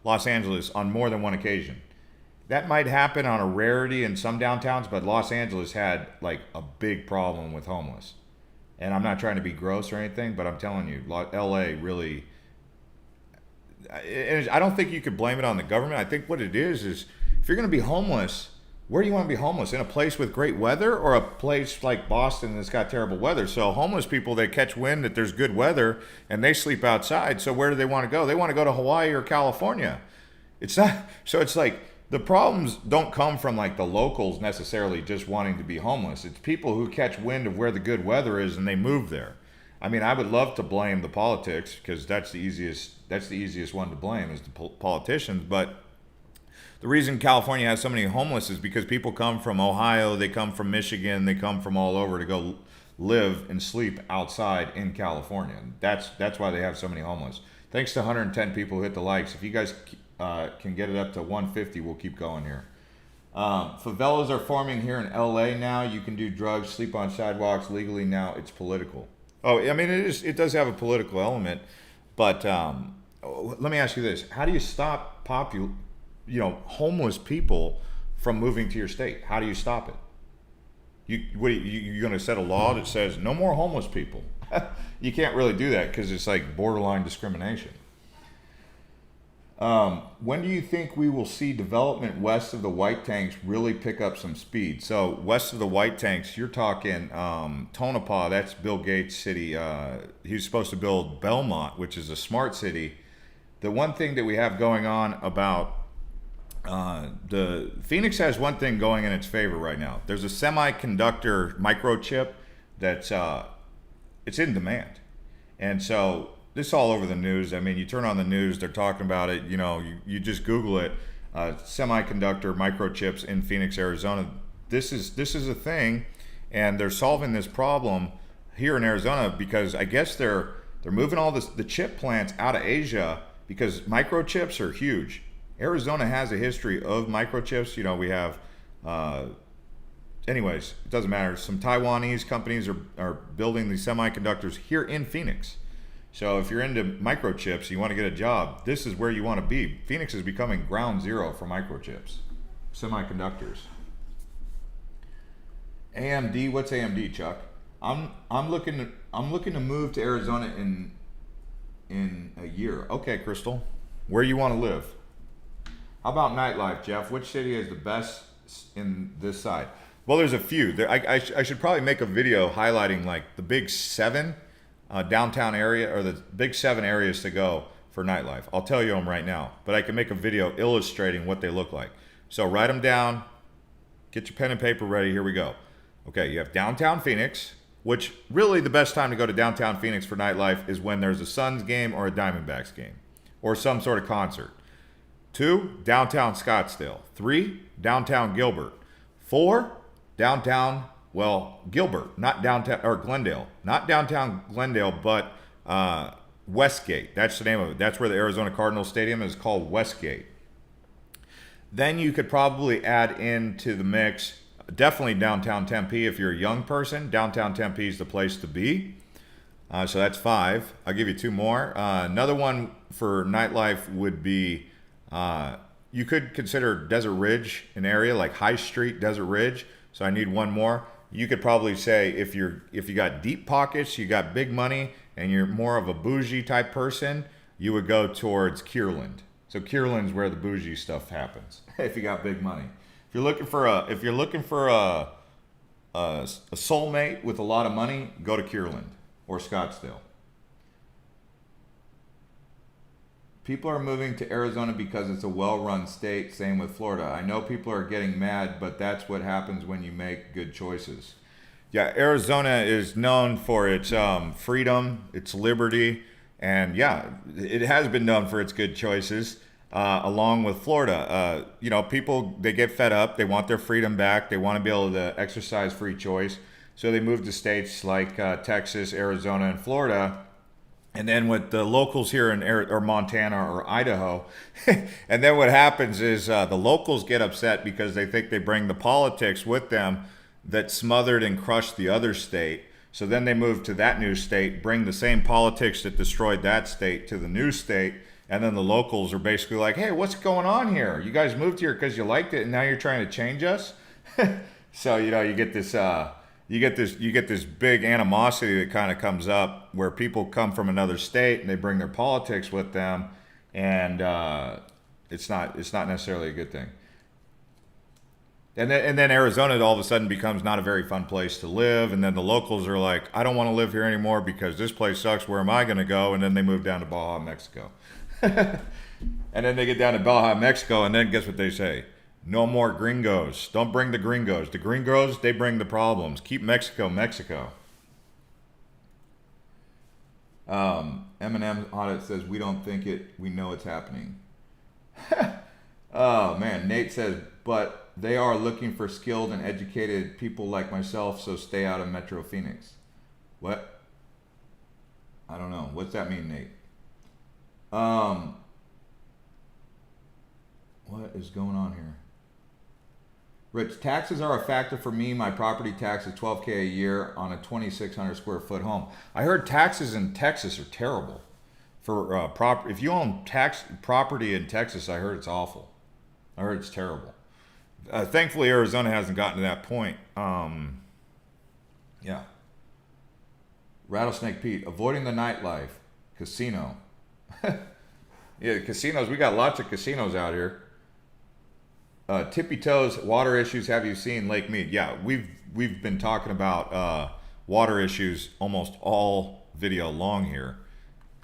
Los Angeles on more than one occasion. That might happen on a rarity in some downtowns, but Los Angeles had like a big problem with homeless. And I'm not trying to be gross or anything, but I'm telling you, LA really. I don't think you could blame it on the government. I think what it is if you're going to be homeless, where do you want to be homeless? In a place with great weather or a place like Boston that's got terrible weather? So homeless people, they catch wind that there's good weather and they sleep outside. So where do they want to go? They want to go to Hawaii or California. It's not. So it's like the problems don't come from like the locals necessarily just wanting to be homeless. It's people who catch wind of where the good weather is and they move there. I mean, I would love to blame the politics because that's the easiest one to blame is the politicians. But the reason California has so many homeless is because people come from Ohio, they come from Michigan, they come from all over to go live and sleep outside in California. That's why they have so many homeless. Thanks to 110 people who hit the likes. If you guys can get it up to 150, we'll keep going here. Favelas are forming here in LA now. You can do drugs, sleep on sidewalks legally now. It's political. Oh, I mean, it does have a political element, but let me ask you this: how do you stop homeless people from moving to your state? How do you stop it? You're going to set a law that says no more homeless people? You can't really do that because it's like borderline discrimination. When do you think we will see development west of the White Tanks really pick up some speed? So west of the White Tanks, you're talking Tonopah. That's Bill Gates' city. He was supposed to build Belmont, which is a smart city. The one thing that we have going on about the Phoenix has one thing going in its favor right now. There's a semiconductor microchip that's it's in demand, and so this is all over the news. I mean, you turn on the news, they're talking about it. You just Google it. Semiconductor microchips in Phoenix, Arizona. This is a thing, and they're solving this problem here in Arizona because I guess they're moving all the chip plants out of Asia because microchips are huge. Arizona has a history of microchips. We have, anyways, it doesn't matter. Some Taiwanese companies are building these semiconductors here in Phoenix. So if you're into microchips, you want to get a job, this is where you want to be. Phoenix is becoming ground zero for microchips, semiconductors. AMD, what's AMD, Chuck? I'm looking to move to Arizona in a year. Okay, Crystal, where you want to live? How about Nightlife, Jeff? Which city is the best in this side? Well, there's a few. I should probably make a video highlighting like the big 7 downtown area or the big 7 areas to go for Nightlife. I'll tell you them right now, but I can make a video illustrating what they look like. So write them down, get your pen and paper ready. Here we go. Okay, you have downtown Phoenix, which really the best time to go to downtown Phoenix for Nightlife is when there's a Suns game or a Diamondbacks game or some sort of concert. 2, downtown Scottsdale. 3, downtown Gilbert. 4, downtown, Gilbert, not downtown, or Glendale. Not downtown Glendale, but Westgate. That's the name of it. That's where the Arizona Cardinals Stadium is, called Westgate. Then you could probably add into the mix, definitely downtown Tempe. If you're a young person, downtown Tempe is the place to be. So that's 5. I'll give you 2 more. Another one for Nightlife would be, you could consider Desert Ridge an area like High Street, Desert Ridge. So I need 1 more. You could probably say if you got deep pockets, you got big money, and you're more of a bougie type person, you would go towards Kierland. So Kierland's where the bougie stuff happens. If you got big money, if you're looking for a soulmate with a lot of money, go to Kierland or Scottsdale. People are moving to Arizona because it's a well-run state. Same with Florida. I know people are getting mad, but that's what happens when you make good choices. Yeah, Arizona is known for its freedom, its liberty. And yeah, it has been known for its good choices, along with Florida. You know, people, they get fed up. They want their freedom back. They want to be able to exercise free choice. So they move to states like Texas, Arizona, and Florida. And then with the locals here in or Montana or Idaho, and then what happens is the locals get upset because they think they bring the politics with them that smothered and crushed the other state. So then they move to that new state, bring the same politics that destroyed that state to the new state, and then the locals are basically like, hey, what's going on here? You guys moved here because you liked it, and now you're trying to change us? So, you know, you get this big animosity that kind of comes up where people come from another state and they bring their politics with them, and it's not necessarily a good thing. And then Arizona all of a sudden becomes not a very fun place to live, and then the locals are like, I don't want to live here anymore because this place sucks. Where am I going to go? And then they move down to Baja, Mexico. And then they get down to Baja, Mexico, and then guess what they say? No more gringos. Don't bring the gringos. The gringos, they bring the problems. Keep Mexico, Mexico. Eminem Audit says, we don't think it, we know it's happening. Oh, man. Nate says, but they are looking for skilled and educated people like myself, so stay out of Metro Phoenix. What? I don't know. What's that mean, Nate? What is going on here? Rich, taxes are a factor for me. My property tax is $12K a year on a 2,600 square foot home. I heard taxes in Texas are terrible. For if you own property in Texas, I heard it's awful. I heard it's terrible. Thankfully, Arizona hasn't gotten to that point. Yeah. Rattlesnake Pete, avoiding the nightlife, casino. Yeah, casinos. We got lots of casinos out here. Tippy Toes, water issues. Have you seen Lake Mead? Yeah, we've been talking about water issues almost all video long here.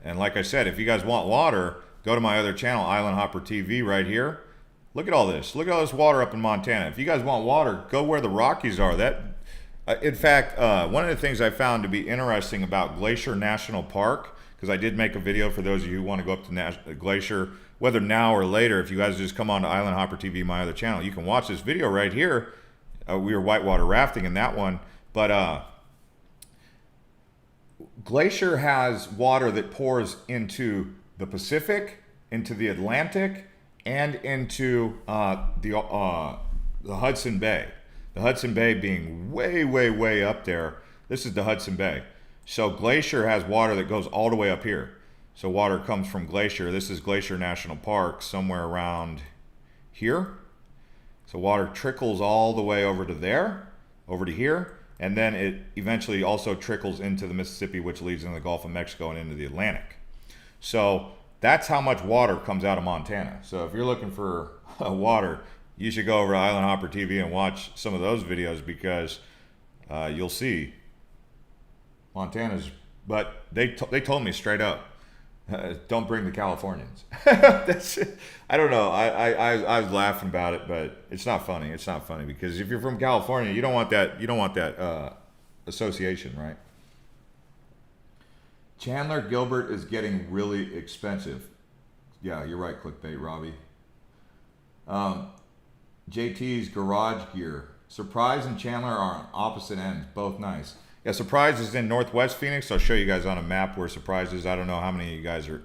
And like I said, if you guys want water, go to my other channel, Islandhopper TV, right here. Look at all this. Look at all this water up in Montana. If you guys want water, go where the Rockies are. In fact, one of the things I found to be interesting about Glacier National Park, because I did make a video for those of you who want to go up to Glacier, whether now or later, if you guys just come on to Islandhopper TV, my other channel, you can watch this video right here. We were whitewater rafting in that one. But Glacier has water that pours into the Pacific, into the Atlantic, and into the Hudson Bay. The Hudson Bay being way, way, way up there. This is the Hudson Bay. So Glacier has water that goes all the way up here. So water comes from Glacier. This is Glacier National Park, somewhere around here. So water trickles all the way over to there, over to here, and then it eventually also trickles into the Mississippi, which leads into the Gulf of Mexico and into the Atlantic. So that's how much water comes out of Montana. So if you're looking for water, you should go over to Islandhopper TV and watch some of those videos, because you'll see Montana's. But they told me straight up, don't bring the Californians. That's it. I don't know. I was laughing about it, but it's not funny. It's not funny because if you're from California, you don't want that. You don't want that association, right? Chandler Gilbert is getting really expensive. Yeah, you're right, clickbait, Robbie. JT's Garage Gear. Surprise and Chandler are on opposite ends, both nice. Yeah, Surprise is in Northwest Phoenix. I'll show you guys on a map where Surprise is. I don't know how many of you guys are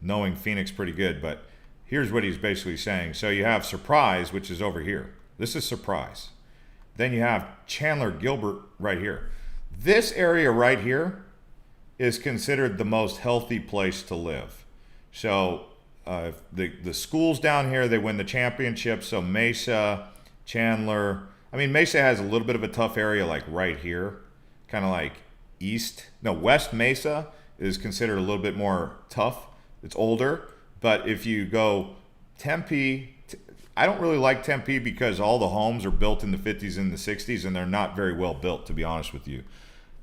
knowing Phoenix pretty good, but here's what he's basically saying. So you have Surprise, which is over here. This is Surprise. Then you have Chandler Gilbert right here. This area right here is considered the most healthy place to live. So the schools down here, they win the championship. So Mesa, Chandler. I mean, Mesa has a little bit of a tough area like right here, kind of like West Mesa is considered a little bit more tough. It's older. But if you go Tempe, I don't really like Tempe because all the homes are built in the 50s and the 60s, and they're not very well built, to be honest with you.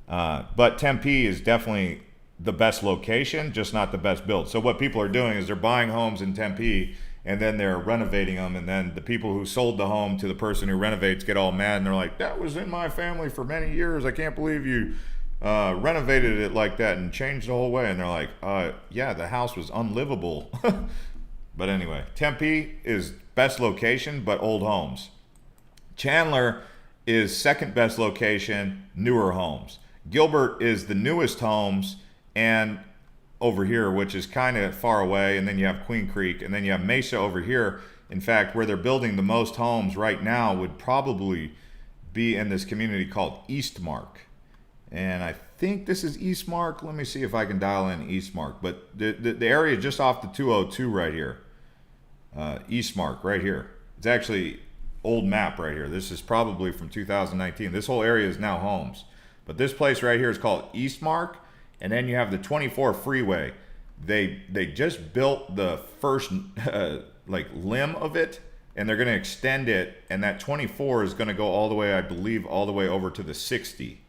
But Tempe is definitely the best location, just not the best built. So what people are doing is they're buying homes in Tempe, and then they're renovating them, and then the people who sold the home to the person who renovates get all mad, and they're like, that was in my family for many years. I can't believe you renovated it like that and changed the whole way. And they're like, yeah, the house was unlivable. But anyway, Tempe is best location, but old homes. Chandler is second best location, newer homes. Gilbert is the newest homes, and over here, which is kind of far away, and then you have Queen Creek, and then you have Mesa over here. In fact, where they're building the most homes right now would probably be in this community called Eastmark. And I think this is Eastmark. Let me see if I can dial in Eastmark. But the area just off the 202 right here. Eastmark right here. It's actually old map right here. This is probably from 2019. This whole area is now homes. But this place right here is called Eastmark. And then you have the 24 freeway. They just built the first like limb of it, and they're going to extend it, and that 24 is going to go all the way, I believe, all the way over to the 60.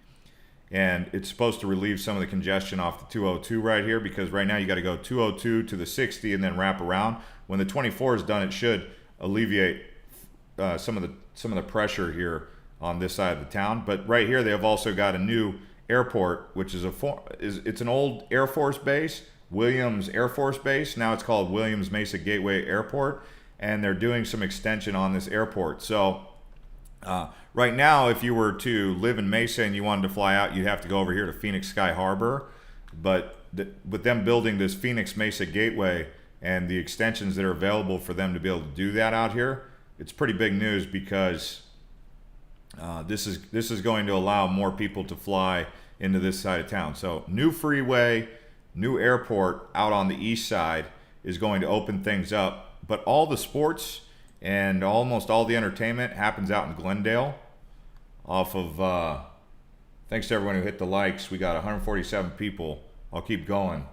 And it's supposed to relieve some of the congestion off the 202 right here, because right now you got to go 202 to the 60 and then wrap around. When the 24 is done, it should alleviate some of the pressure here on this side of the town. But right here, they have also got a new airport, which is it's an old Air Force base, Williams Air Force Base. Now it's called Williams Mesa Gateway Airport, and they're doing some extension on this airport. So right now, if you were to live in Mesa and you wanted to fly out, you'd have to go over here to Phoenix Sky Harbor. But with them building this Phoenix Mesa Gateway and the extensions that are available for them to be able to do that out here, it's pretty big news, because this is going to allow more people to fly into this side of town. So new freeway, new airport out on the east side is going to open things up. But all the sports and almost all the entertainment happens out in Glendale. Off of, thanks to everyone who hit the likes. We got 147 people. I'll keep going.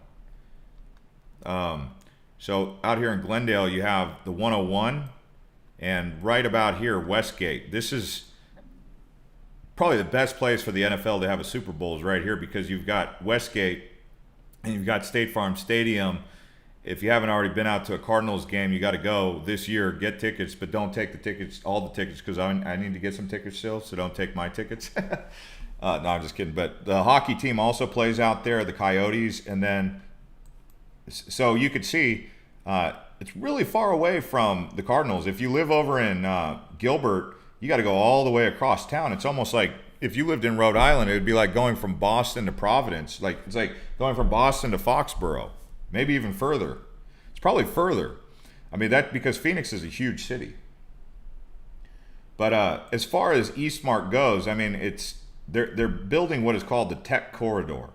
So out here in Glendale, you have the 101, and right about here, Westgate. This is probably the best place for the NFL to have a Super Bowl, is right here, because you've got Westgate and you've got State Farm Stadium. If you haven't already been out to a Cardinals game, you got to go this year, get tickets, but don't take the tickets, all the tickets, because I need to get some tickets still, so don't take my tickets. No, I'm just kidding. But the hockey team also plays out there, the Coyotes, and then, so you could see, it's really far away from the Cardinals. If you live over in Gilbert, you got to go all the way across town. It's almost like if you lived in Rhode Island, it would be like going from Boston to Providence. It's like going from Boston to Foxborough, maybe even further. It's probably further. I mean, that because Phoenix is a huge city. But as far as Eastmark goes, I mean, they're building what is called the Tech Corridor,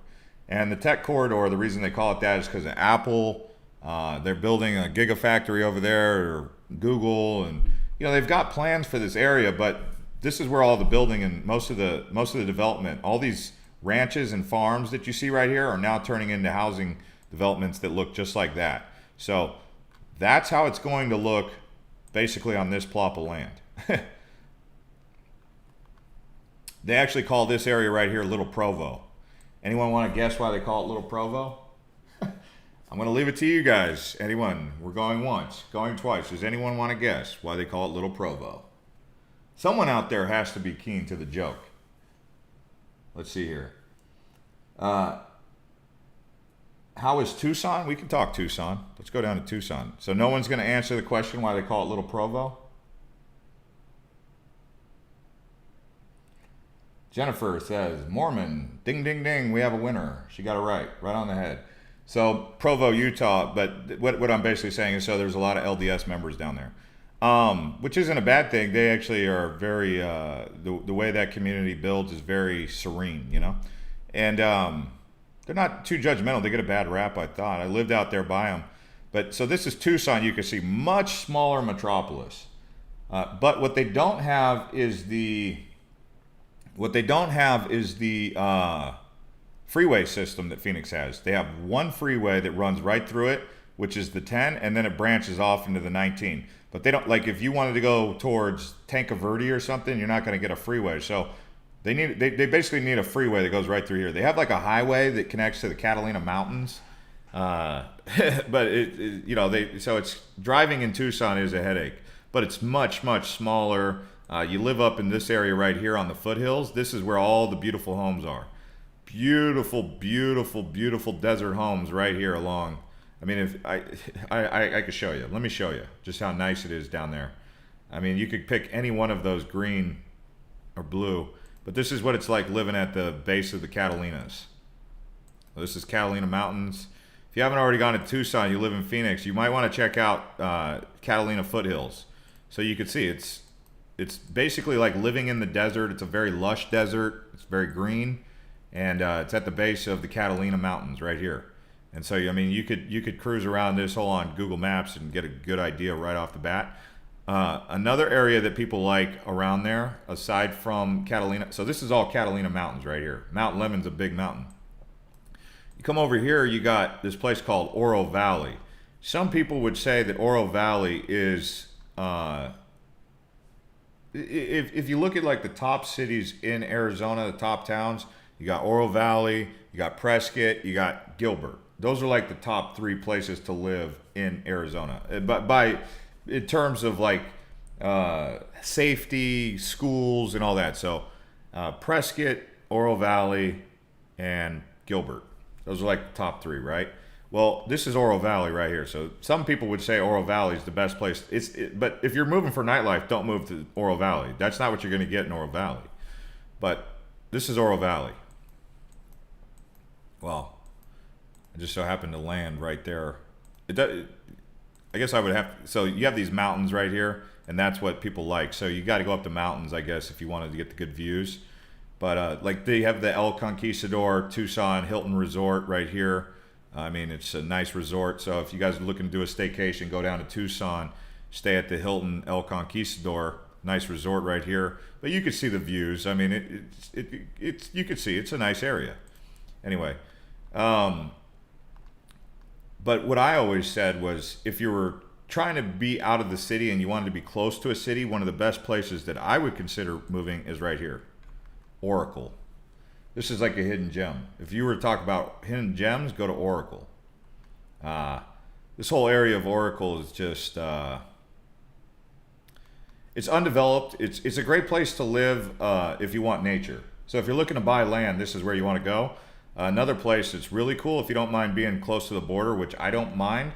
and the Tech Corridor, the reason they call it that is because of Apple. They're building a gigafactory over there, or Google, and they've got plans for this area, but this is where all the building and most of the development, all these ranches and farms that you see right here, are now turning into housing developments that look just like that. So that's how it's going to look basically on this plot of land. They actually call this area right here Little Provo. Anyone want to guess why they call it Little Provo? I'm going to leave it to you guys. Anyone? We're going once, going twice. Does anyone want to guess why they call it Little Provo? Someone out there has to be keen to the joke. Let's see here. How is Tucson? We can talk Tucson. Let's go down to Tucson. So no one's going to answer the question why they call it Little Provo? Jennifer says, Mormon, ding, ding, ding, we have a winner. She got it right on the head. So Provo, Utah, but what I'm basically saying is, so there's a lot of LDS members down there, which isn't a bad thing. They actually are very, the way that community builds is very serene, and they're not too judgmental. They get a bad rap, I thought. I lived out there by them. But so this is Tucson. You can see much smaller metropolis, but what they don't have is the freeway system that Phoenix has. They have one freeway that runs right through it, which is the 10, and then it branches off into the 19. But they don't, like, if you wanted to go towards Tanca Verde or something, you're not going to get a freeway. So they basically need a freeway that goes right through here. They have like a highway that connects to the Catalina Mountains, but so it's driving in Tucson is a headache. But it's much smaller. You live up in this area right here on the foothills. This is where all the beautiful homes are. beautiful, beautiful, beautiful desert homes right here along. I mean, if I could show you. Let me show you just how nice it is down there. I mean, you could pick any one of those green or blue, but this is what it's like living at the base of the Catalinas. Well, this is Catalina Mountains. If you haven't already gone to Tucson, you live in Phoenix, you might want to check out Catalina Foothills. So you can see it's basically like living in the desert. It's a very lush desert. It's very green, and it's at the base of the Catalina Mountains right here. And so, I mean, you could cruise around this whole on Google Maps and get a good idea right off the bat. Another area that people like around there, aside from Catalina, so this is all Catalina Mountains right here. Mount Lemon's a big mountain. You come over here, you got this place called Oro Valley. Some people would say that Oro Valley is, if you look at like the top cities in Arizona, the top towns, you got Oro Valley, you got Prescott, you got Gilbert. Those are like the top 3 places to live in Arizona. But in terms of like safety, schools, and all that. So Prescott, Oro Valley, and Gilbert. Those are like the top 3, right? Well, this is Oro Valley right here. So some people would say Oro Valley is the best place. But if you're moving for nightlife, don't move to Oro Valley. That's not what you're going to get in Oro Valley. But this is Oro Valley. Well, I just so happened to land right there. I guess I would have. So you have these mountains right here, and that's what people like. So you got to go up the mountains, I guess, if you wanted to get the good views. But like they have the El Conquistador Tucson Hilton Resort right here. I mean, it's a nice resort. So if you guys are looking to do a staycation, go down to Tucson, stay at the Hilton El Conquistador. Nice resort right here. But you can see the views. I mean, it's you can see it's a nice area. Anyway, but what I always said was, if you were trying to be out of the city and you wanted to be close to a city, one of the best places that I would consider moving is right here, Oracle. This is like a hidden gem. If you were to talk about hidden gems, go to Oracle. This whole area of Oracle is just, it's undeveloped. It's a great place to live if you want nature. So if you're looking to buy land, this is where you want to go. Another place that's really cool, if you don't mind being close to the border, which I don't mind,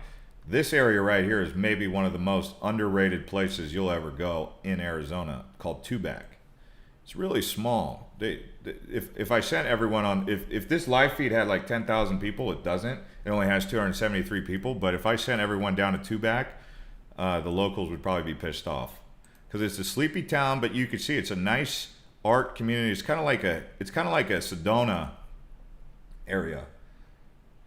this area right here is maybe one of the most underrated places you'll ever go in Arizona, called Tubac. It's really small. If I sent everyone on, if this live feed had like 10,000 people, it doesn't. It only has 273 people. But if I sent everyone down to Tubac, the locals would probably be pissed off, because it's a sleepy town, but you could see it's a nice art community. It's kind of like a Sedona area.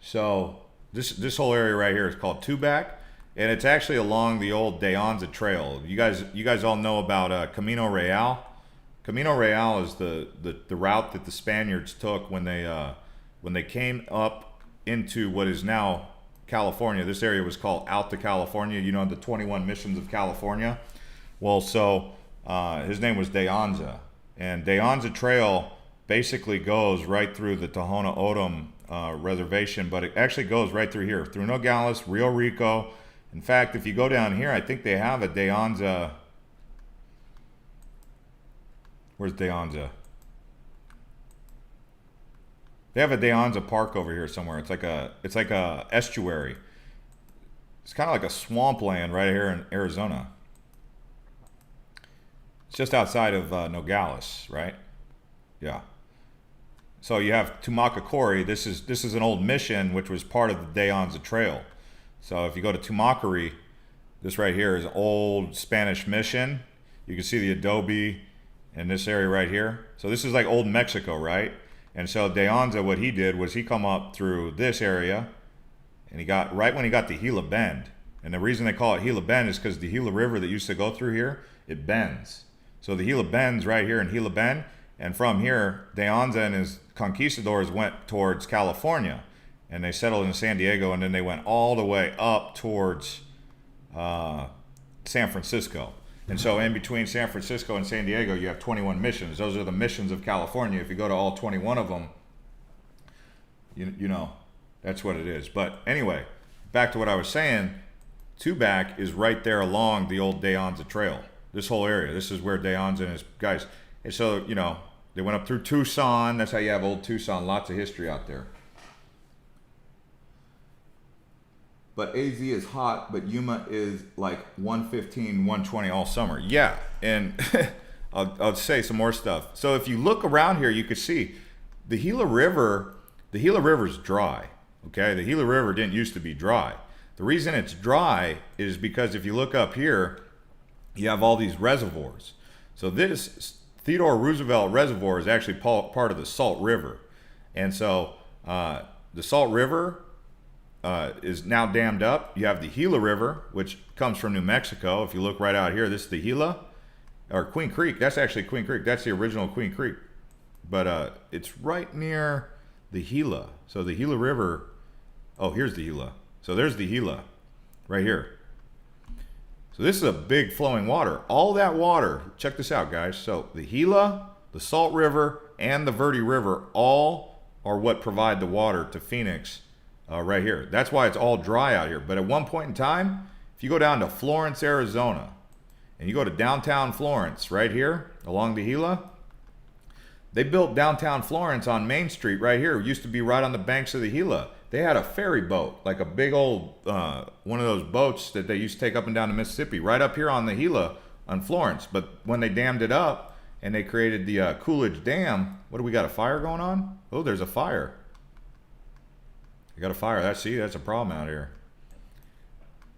So this whole area right here is called Tubac, and it's actually along the old De Anza Trail. You guys all know about Camino Real. Camino Real is the route that the Spaniards took when they came up into what is now California. This area was called Alta California. You know, the 21 missions of California. Well, so his name was De Anza, and De Anza Trail basically goes right through the Tohono O'odham reservation, but it actually goes right through here, through Nogales, Rio Rico. In fact, if you go down here, I think they have a De Anza. Where's De Anza? They have a De Anza Park over here somewhere. It's like a estuary. It's kind of like a swampland right here in Arizona. It's just outside of Nogales, right? Yeah. So you have Tumacacori. This is an old mission which was part of the De Anza Trail. So if you go to Tumacacori, this right here is an old Spanish mission. You can see the adobe in this area right here. So this is like old Mexico, right? And so De Anza, what he did was he come up through this area, and he got right when he got to Gila Bend. And the reason they call it Gila Bend is because the Gila River that used to go through here, it bends. So the Gila Bend's right here in Gila Bend. And from here, De Anza and his conquistadors went towards California, and they settled in San Diego, and then they went all the way up towards San Francisco. And so in between San Francisco and San Diego, you have 21 missions. Those are the missions of California. If you go to all 21 of them, you know, that's what it is. But anyway, back to what I was saying, Tubac is right there along the old De Anza Trail. This whole area, this is where De Anza and his guys. And so, you know, They went up through Tucson. That's how you have old Tucson. Lots of history out there. But AZ is hot, but Yuma is like 115, 120 all summer. Yeah, and I'll say some more stuff. So if you look around here, you can see the Gila River. The Gila River's dry. Okay, the Gila River didn't used to be dry. The reason it's dry is because if you look up here, you have all these reservoirs. So this Theodore Roosevelt Reservoir is actually part of the Salt River. And so the Salt River is now dammed up. You have the Gila River, which comes from New Mexico. If you look right out here, this is the Gila, or Queen Creek. That's actually Queen Creek. That's the original Queen Creek. But it's right near the Gila. So the Gila River, oh, here's the Gila. So there's the Gila right here. So this is a big flowing water. All that water, check this out, guys. So the Gila, the Salt River, and the Verde River all are what provide the water to Phoenix right here. That's why it's all dry out here. But at one point in time, if you go down to Florence, Arizona, and you go to downtown Florence right here along the Gila, they built downtown Florence on Main Street right here. It used to be right on the banks of the Gila. They had a ferry boat, like a big old, one of those boats that they used to take up and down the Mississippi, right up here on the Gila on Florence. But when they dammed it up and they created the Coolidge Dam, what do we got, a fire going on? Oh, there's a fire. You got a fire. That's a problem out here.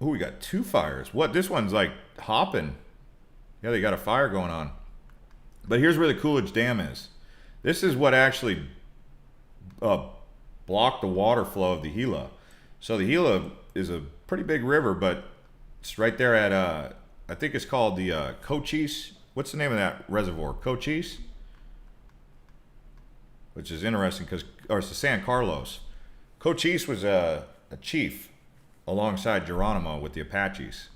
Oh, we got two fires. What? This one's like hopping. Yeah, they got a fire going on. But here's where the Coolidge Dam is. This is what actually blocked the water flow of the Gila. So the Gila is a pretty big river, but it's right there at, I think it's called the Cochise. What's the name of that reservoir? Cochise? Which is interesting because, or it's the San Carlos. Cochise was a chief alongside Geronimo with the Apaches.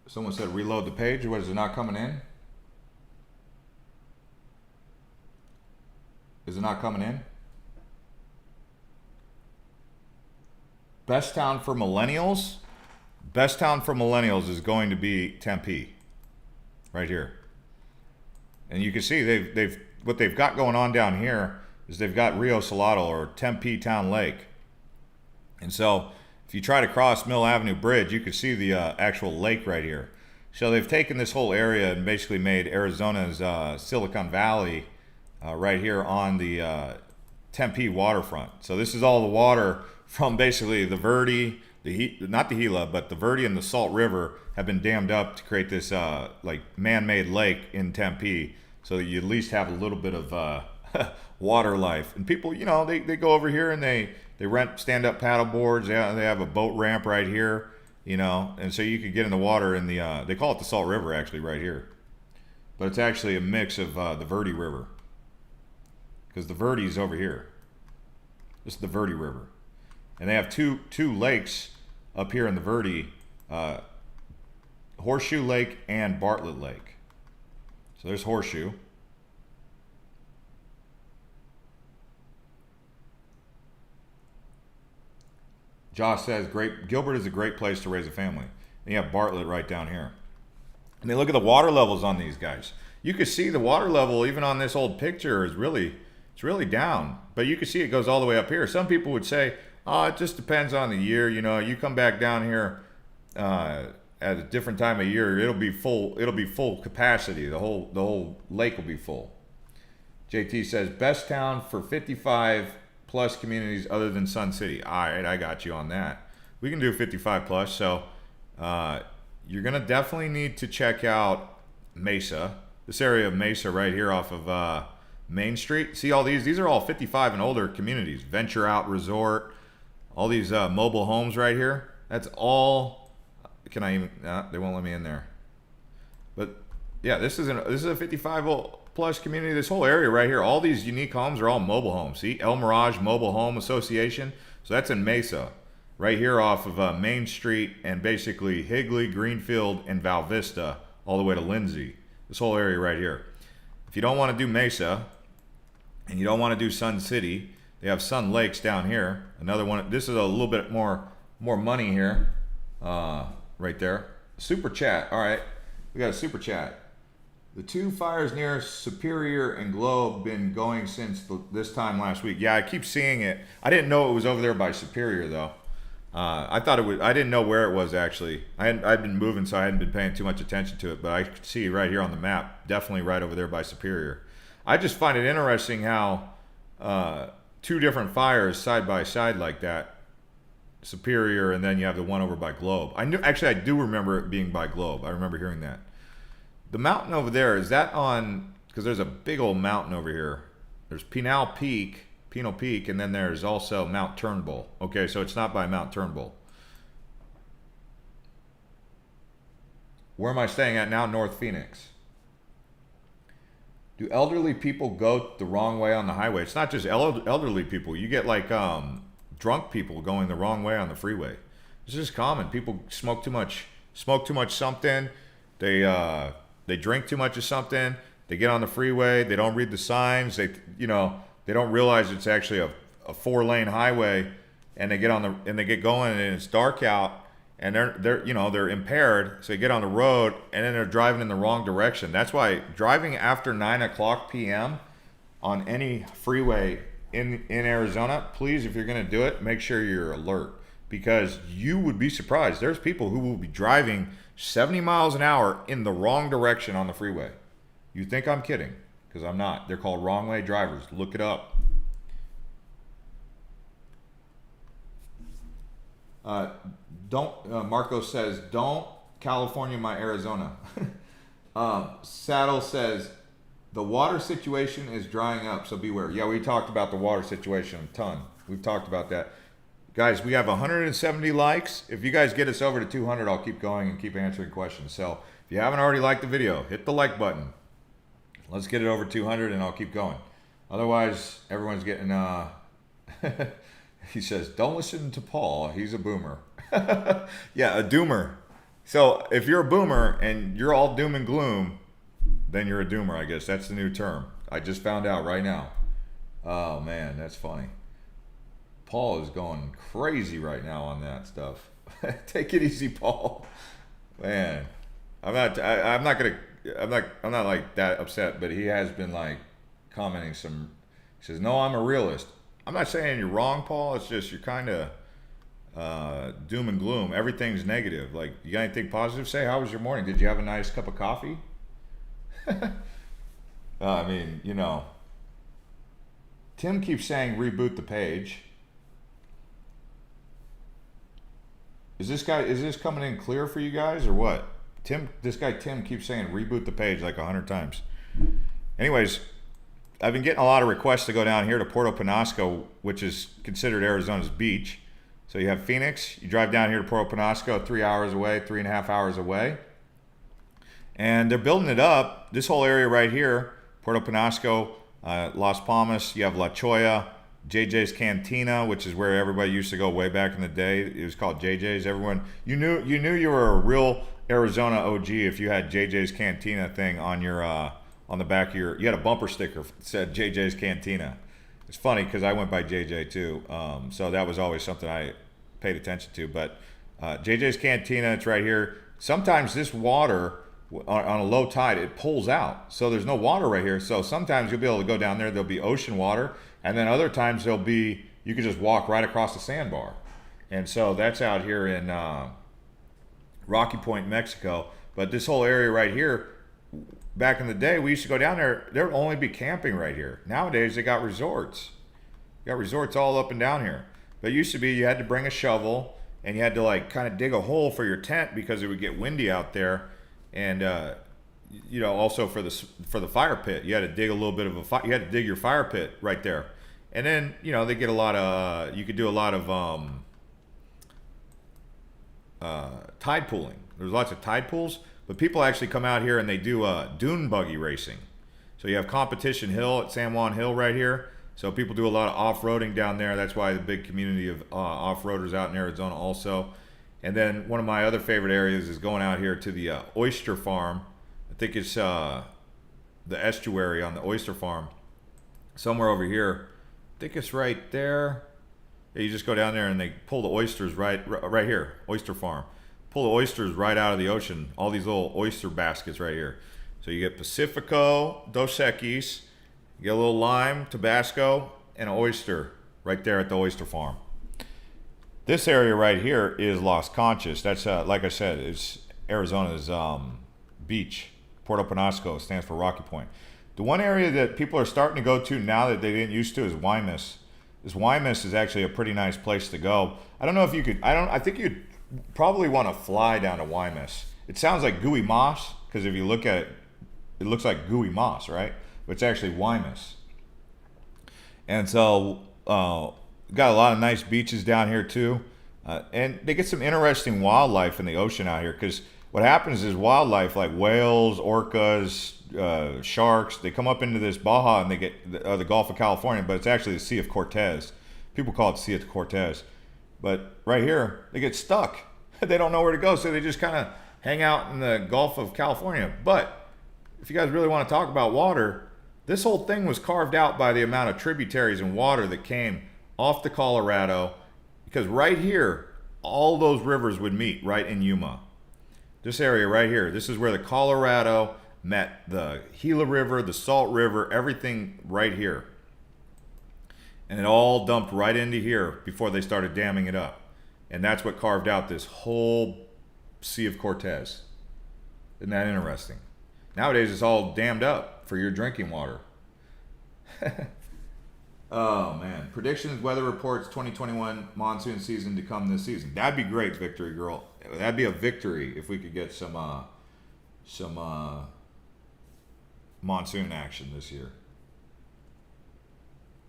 Someone said reload the page. What, is it not coming in? Is it not coming in? Best town for millennials? Best town for millennials is going to be Tempe. Right here. And you can see they've what they've got going on down here is they've got Rio Salado or Tempe Town Lake. And so if you try to cross Mill Avenue Bridge, you can see the actual lake right here. So they've taken this whole area and basically made Arizona's Silicon Valley right here on the Tempe waterfront. So this is all the water from basically the Verde, not the Gila, but the Verde and the Salt River have been dammed up to create this like man-made lake in Tempe, so that you at least have a little bit of water life. And people, you know, they go over here and they rent stand-up paddle boards. They have a boat ramp right here, you know, and so you could get in the water in the they call it the Salt River actually right here, but it's actually a mix of the Verde River, because the Verde is over here. This is the Verde River, and they have two lakes up here in the Verde, Horseshoe Lake and Bartlett Lake. So there's Horseshoe. Josh says, Gilbert is a great place to raise a family. And you have Bartlett right down here. And then look at the water levels on these guys. You can see the water level even on this old picture is it's really down. But you can see it goes all the way up here. Some people would say, oh, it just depends on the year. You know, you come back down here at a different time of year, it'll be full capacity. The whole lake will be full. JT says, best town for 55 plus communities other than Sun City. All right, I got you on that. We can do 55 plus. So you're gonna definitely need to check out Mesa. This area of Mesa right here off of Main Street. See all these? These are all 55 and older communities. Venture Out Resort. All these mobile homes right here. That's all. Can I even? They won't let me in there. But yeah, this is a 55 plus community. This whole area right here, all these unique homes are all mobile homes. See, El Mirage Mobile Home Association. So that's in Mesa, right here off of Main Street, and basically Higley, Greenfield, and Val Vista, all the way to Lindsay. This whole area right here. If you don't want to do Mesa, and you don't want to do Sun City, they have Sun Lakes down here. Another one. This is a little bit more money here, right there. Super chat. All right. We got a super chat. The two fires near Superior and Globe been going since this time last week. Yeah, I keep seeing it. I didn't know it was over there by Superior though. I thought it was. I didn't know where it was actually. I'd been moving, so I hadn't been paying too much attention to it. But I could see right here on the map, definitely right over there by Superior. I just find it interesting how two different fires side by side like that, Superior, and then you have the one over by Globe. I do remember it being by Globe. I remember hearing that. The mountain over there, is that on? Because there's a big old mountain over here. There's Pinal Peak, and then there's also Mount Turnbull. Okay, so it's not by Mount Turnbull. Where am I staying at now? North Phoenix. Do elderly people go the wrong way on the highway? It's not just elderly people. You get like drunk people going the wrong way on the freeway. It's just common. People smoke too much something. They drink too much of something. They get on the freeway. They don't read the signs. They don't realize it's actually a 4-lane highway, and they get going, and it's dark out, and they're impaired. So they get on the road, and then they're driving in the wrong direction. That's why driving after 9:00 p.m. on any freeway in Arizona, please, if you're going to do it, make sure you're alert, because you would be surprised. There's people who will be driving 70 miles an hour in the wrong direction on the freeway. You think I'm kidding? Because I'm not. They're called wrong way drivers. Look it up. Marco says, don't California my Arizona. Saddle says, the water situation is drying up, so beware. Yeah, we talked about the water situation a ton. We've talked about that. Guys, we have 170 likes. If you guys get us over to 200, I'll keep going and keep answering questions. So if you haven't already liked the video, hit the like button. Let's get it over 200 and I'll keep going. Otherwise, everyone's getting... He says, don't listen to Paul. He's a boomer. Yeah, a doomer. So if you're a boomer and you're all doom and gloom, then you're a doomer, I guess. That's the new term. I just found out right now. Oh, man, that's funny. Paul is going crazy right now on that stuff. Take it easy, Paul. Man, I'm not like that upset, but he has been like commenting some. He says, "No, I'm a realist." I'm not saying you're wrong, Paul. It's just you're kind of doom and gloom. Everything's negative. Like, you got anything positive? Say, how was your morning? Did you have a nice cup of coffee? I mean, Tim keeps saying reboot the page. Is this coming in clear for you guys or what? This guy Tim keeps saying reboot the page like 100 times. Anyways, I've been getting a lot of requests to go down here to Puerto Penasco, which is considered Arizona's beach. So you have Phoenix, you drive down here to Puerto Penasco, 3 hours away, 3.5 hours away. And they're building it up. This whole area right here, Puerto Penasco, Las Palmas, you have La Cholla, JJ's Cantina, which is where everybody used to go way back in the day. It was called JJ's. Everyone, you knew you were a real Arizona OG if you had JJ's Cantina thing on your on the back of you had a bumper sticker that said JJ's Cantina. It's funny because I went by JJ too, so that was always something I paid attention to. But JJ's Cantina, it's right here. Sometimes this water on a low tide, it pulls out, so there's no water right here. So sometimes you'll be able to go down there, there'll be ocean water, and then other times you can just walk right across the sandbar. And so that's out here in Rocky Point, Mexico. But this whole area right here, back in the day, we used to go down there, there would only be camping right here. Nowadays they got resorts. You got resorts all up and down here. But it used to be you had to bring a shovel and you had to like kind of dig a hole for your tent because it would get windy out there. And also for the fire pit, you had to dig a little bit of you had to dig your fire pit right there. And then they get a lot of you could do a lot of tide pooling. There's lots of tide pools, but people actually come out here and they do dune buggy racing. So you have Competition Hill at San Juan Hill right here. So people do a lot of off-roading down there. That's why the big community of off-roaders out in Arizona also. And then one of my other favorite areas is going out here to the oyster farm. I think it's the estuary on the oyster farm. Somewhere over here. I think it's right there. Yeah, you just go down there and they pull the oysters right here. Oyster farm. pull the oysters right out of the ocean. All these little oyster baskets right here. So you get Pacifico, Dos Equis, you get a little lime, Tabasco, and an oyster right there at the oyster farm. This area right here is Las Conchas. That's, like I said, it's Arizona's beach. Puerto Penasco stands for Rocky Point. The one area that people are starting to go to now that they didn't used to is Guaymas. This Guaymas is actually a pretty nice place to go. I don't know if you could, I think you'd probably want to fly down to Guaymas. It sounds like gooey moss, because if you look at it, it looks like gooey moss, right? But it's actually Guaymas. And so, got a lot of nice beaches down here too. And they get some interesting wildlife in the ocean out here, because what happens is wildlife like whales, orcas, sharks, they come up into this Baja and they get the Gulf of California, but it's actually the Sea of Cortez. People call it Sea of Cortez. But right here, they get stuck. They don't know where to go, so they just kind of hang out in the Gulf of California. But if you guys really want to talk about water, this whole thing was carved out by the amount of tributaries and water that came off the Colorado, because right here, all those rivers would meet right in Yuma. This area right here, this is where the Colorado met the Gila River, the Salt River, everything right here. And it all dumped right into here before they started damming it up. And that's what carved out this whole Sea of Cortez. Isn't that interesting? Nowadays it's all dammed up for your drinking water. Oh man. Predictions, weather reports, 2021 monsoon season to come this season. That'd be great, Victory Girl. That'd be a victory if we could get some monsoon action this year.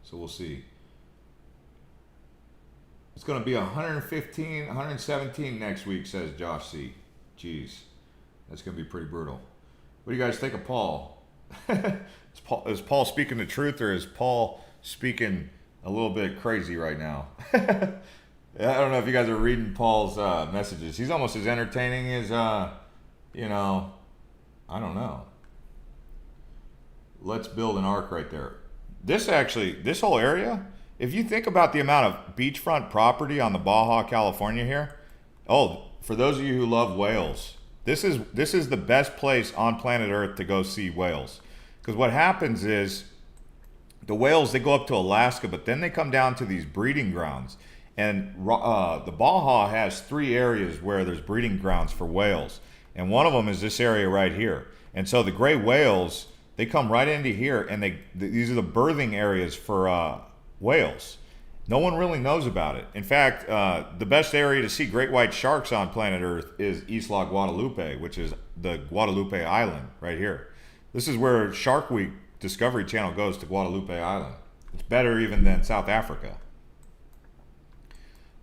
So we'll see. It's going to be 115, 117 next week, says Josh C. Jeez, that's going to be pretty brutal. What do you guys think of Paul? Is Paul speaking the truth, or is Paul speaking a little bit crazy right now? I don't know if you guys are reading Paul's messages. He's almost as entertaining as, I don't know. Let's build an ark right there. This whole area, if you think about the amount of beachfront property on the Baja California here, for those of you who love whales, this is the best place on planet Earth to go see whales. Because what happens is the whales, they go up to Alaska, but then they come down to these breeding grounds. And the Baja has 3 areas where there's breeding grounds for whales. And one of them is this area right here. And so the gray whales, they come right into here, and these are the birthing areas for whales. No one really knows about it. In fact, the best area to see great white sharks on planet Earth is Isla Guadalupe, which is the Guadalupe Island right here. This is where Shark Week Discovery Channel goes, to Guadalupe Island. It's better even than South Africa.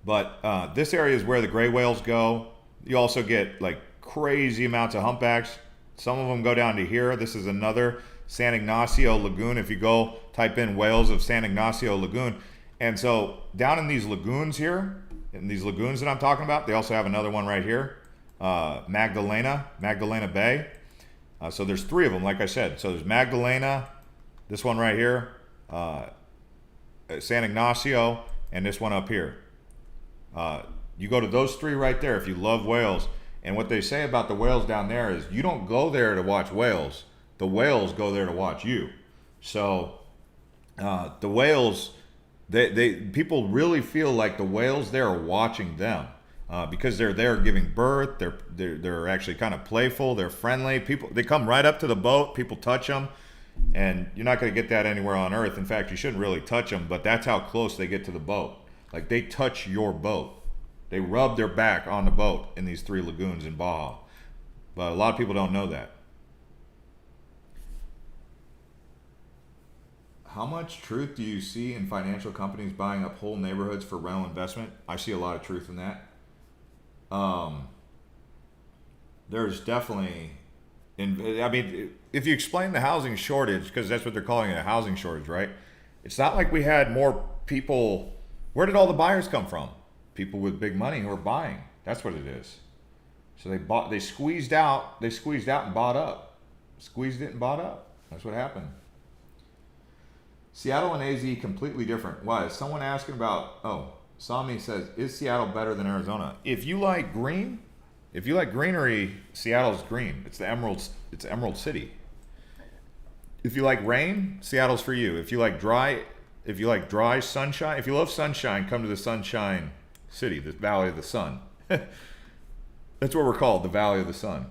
But this area is where the gray whales go. You also get like crazy amounts of humpbacks. Some of them go down to here. This is another San Ignacio Lagoon. If you go type in whales of San Ignacio Lagoon. And so down in these lagoons here, in these lagoons that I'm talking about, they also have another one right here, Magdalena Bay. So there's 3 of them, like I said. So there's Magdalena, this one right here, San Ignacio, and this one up here. You go to those 3 right there if you love whales. And what they say about the whales down there is you don't go there to watch whales. The whales go there to watch you. So the whales, people really feel like the whales there are watching them. Because they're there giving birth, they're actually kind of playful, they're friendly. They come right up to the boat, people touch them, and you're not going to get that anywhere on Earth. In fact, you shouldn't really touch them, but that's how close they get to the boat. Like, they touch your boat. They rub their back on the boat in these 3 lagoons in Baja. But a lot of people don't know that. How much truth do you see in financial companies buying up whole neighborhoods for rental investment? I see a lot of truth in that. There's definitely, if you explain the housing shortage, because that's what they're calling it, a housing shortage, right? It's not like we had more people. Where did all the buyers come from? People with big money who are buying. That's what it is. So they squeezed out and bought up. Squeezed it and bought up. That's what happened. Seattle and AZ completely different. Why? Is someone asking about, Sami says, is Seattle better than Arizona? If you like green, If you like greenery, Seattle's green. It's the Emerald. It's Emerald City. If you like rain, Seattle's for you. If you like dry sunshine, if you love sunshine, come to the Sunshine City, the Valley of the Sun. That's what we're called, the Valley of the Sun.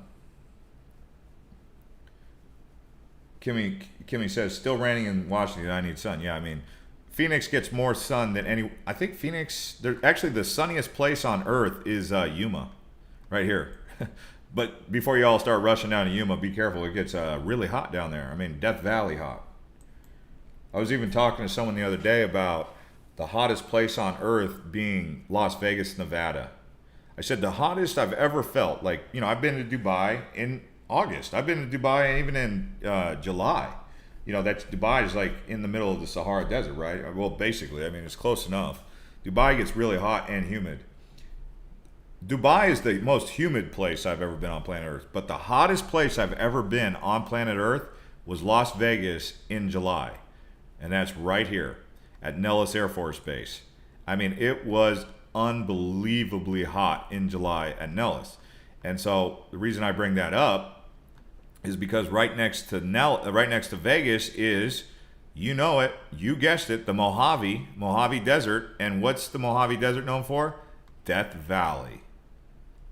Kimmy says, still raining in Washington, I need sun. Yeah, I mean, Phoenix gets more sun than any. I think Phoenix, actually the sunniest place on earth is Yuma, right here. But before you all start rushing down to Yuma, be careful. It gets really hot down there. I mean, Death Valley hot. I was even talking to someone the other day about the hottest place on earth being Las Vegas, Nevada. I said the hottest I've ever felt. Like, you know, I've been to Dubai in August. I've been to Dubai even in July. You know, Dubai is like in the middle of the Sahara Desert, right? Well, basically, I mean, it's close enough. Dubai gets really hot and humid. Dubai is the most humid place I've ever been on planet Earth. But the hottest place I've ever been on planet Earth was Las Vegas in July. And that's right here at Nellis Air Force Base. I mean, it was unbelievably hot in July at Nellis. And so the reason I bring that up is because right next to Vegas is, you know it, you guessed it, the Mojave Desert. And what's the Mojave Desert known for? Death Valley.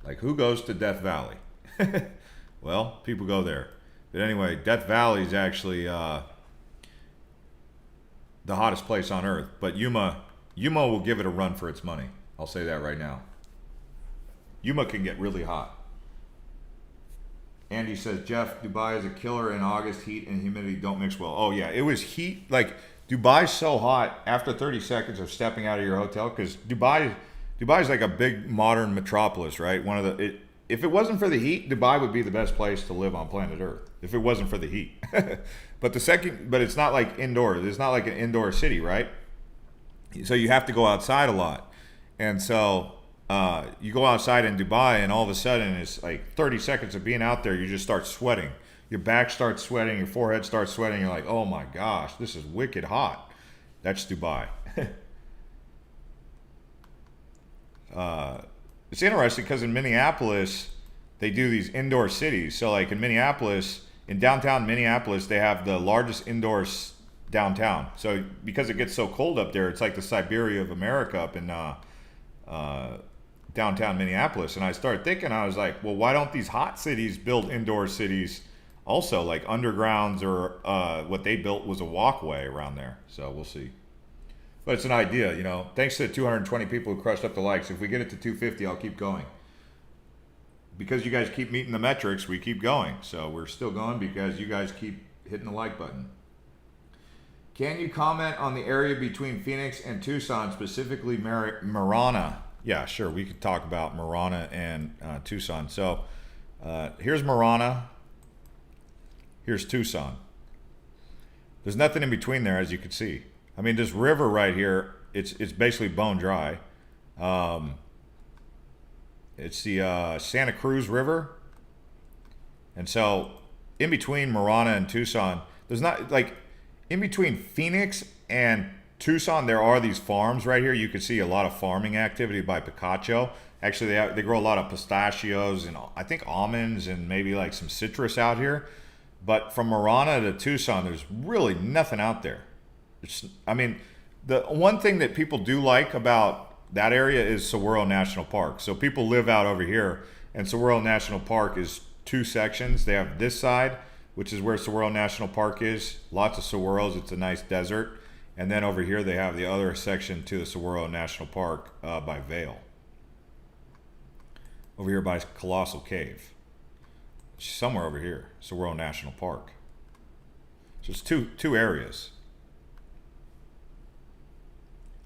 Like, who goes to Death Valley? Well, people go there. But anyway, Death Valley is actually the hottest place on earth. But Yuma will give it a run for its money. I'll say that right now. Yuma can get really hot. Andy says, Jeff, Dubai is a killer in August. Heat and humidity don't mix well. Oh, yeah. It was heat. Like, Dubai's so hot after 30 seconds of stepping out of your hotel, because Dubai is like a big modern metropolis, right? If it wasn't for the heat, Dubai would be the best place to live on planet Earth. If it wasn't for the heat. But it's not like indoor. It's not like an indoor city, right? So you have to go outside a lot. And so you go outside in Dubai, and all of a sudden it's like 30 seconds of being out there, you just start sweating. Your back starts sweating, your forehead starts sweating. You're like, oh my gosh, this is wicked hot. That's Dubai. It's interesting because in Minneapolis, they do these indoor cities. So like in downtown Minneapolis, they have the largest indoors downtown. So because it gets so cold up there, it's like the Siberia of America up in downtown Minneapolis. And I started thinking, I was like, well, why don't these hot cities build indoor cities also, like undergrounds, or what they built was a walkway around there. So we'll see. But it's an idea, you know. Thanks to the 220 people who crushed up the likes. If we get it to 250, I'll keep going. Because you guys keep meeting the metrics, we keep going. So we're still going because you guys keep hitting the like button. Can you comment on the area between Phoenix and Tucson, specifically Marana? Yeah, sure. We could talk about Marana and Tucson. So here's Marana. Here's Tucson. There's nothing in between there, as you can see. I mean, this river right here, it's basically bone dry. It's the Santa Cruz River. And so in between Marana and Tucson, there's not, like, in between Phoenix and Tucson, there are these farms right here. You can see a lot of farming activity by Picacho. Actually, they grow a lot of pistachios and I think almonds and maybe like some citrus out here. But from Marana to Tucson, there's really nothing out there. The one thing that people do like about that area is Saguaro National Park. So people live out over here, and Saguaro National Park is two sections. They have this side, which is where Saguaro National Park is. Lots of saguaros. It's a nice desert. And then over here, they have the other section to the Saguaro National Park by Vail. Over here by Colossal Cave. Somewhere over here, Saguaro National Park. So it's two areas.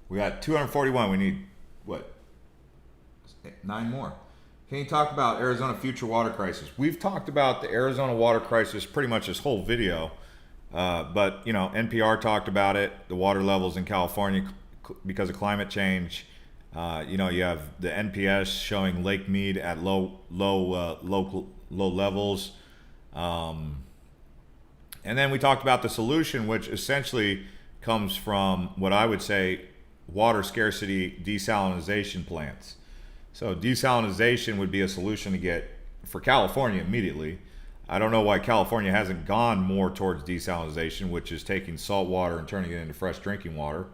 We got 241. We need, what, 9 more. Can you talk about Arizona future water crisis? We've talked about the Arizona water crisis pretty much this whole video. But, you know, NPR talked about it, the water levels in California because of climate change. You know, you have the NPS showing Lake Mead at low levels. And then we talked about the solution, which essentially comes from what I would say water scarcity desalination plants. So desalinization would be a solution to get for California immediately. I don't know why California hasn't gone more towards desalinization, which is taking salt water and turning it into fresh drinking water.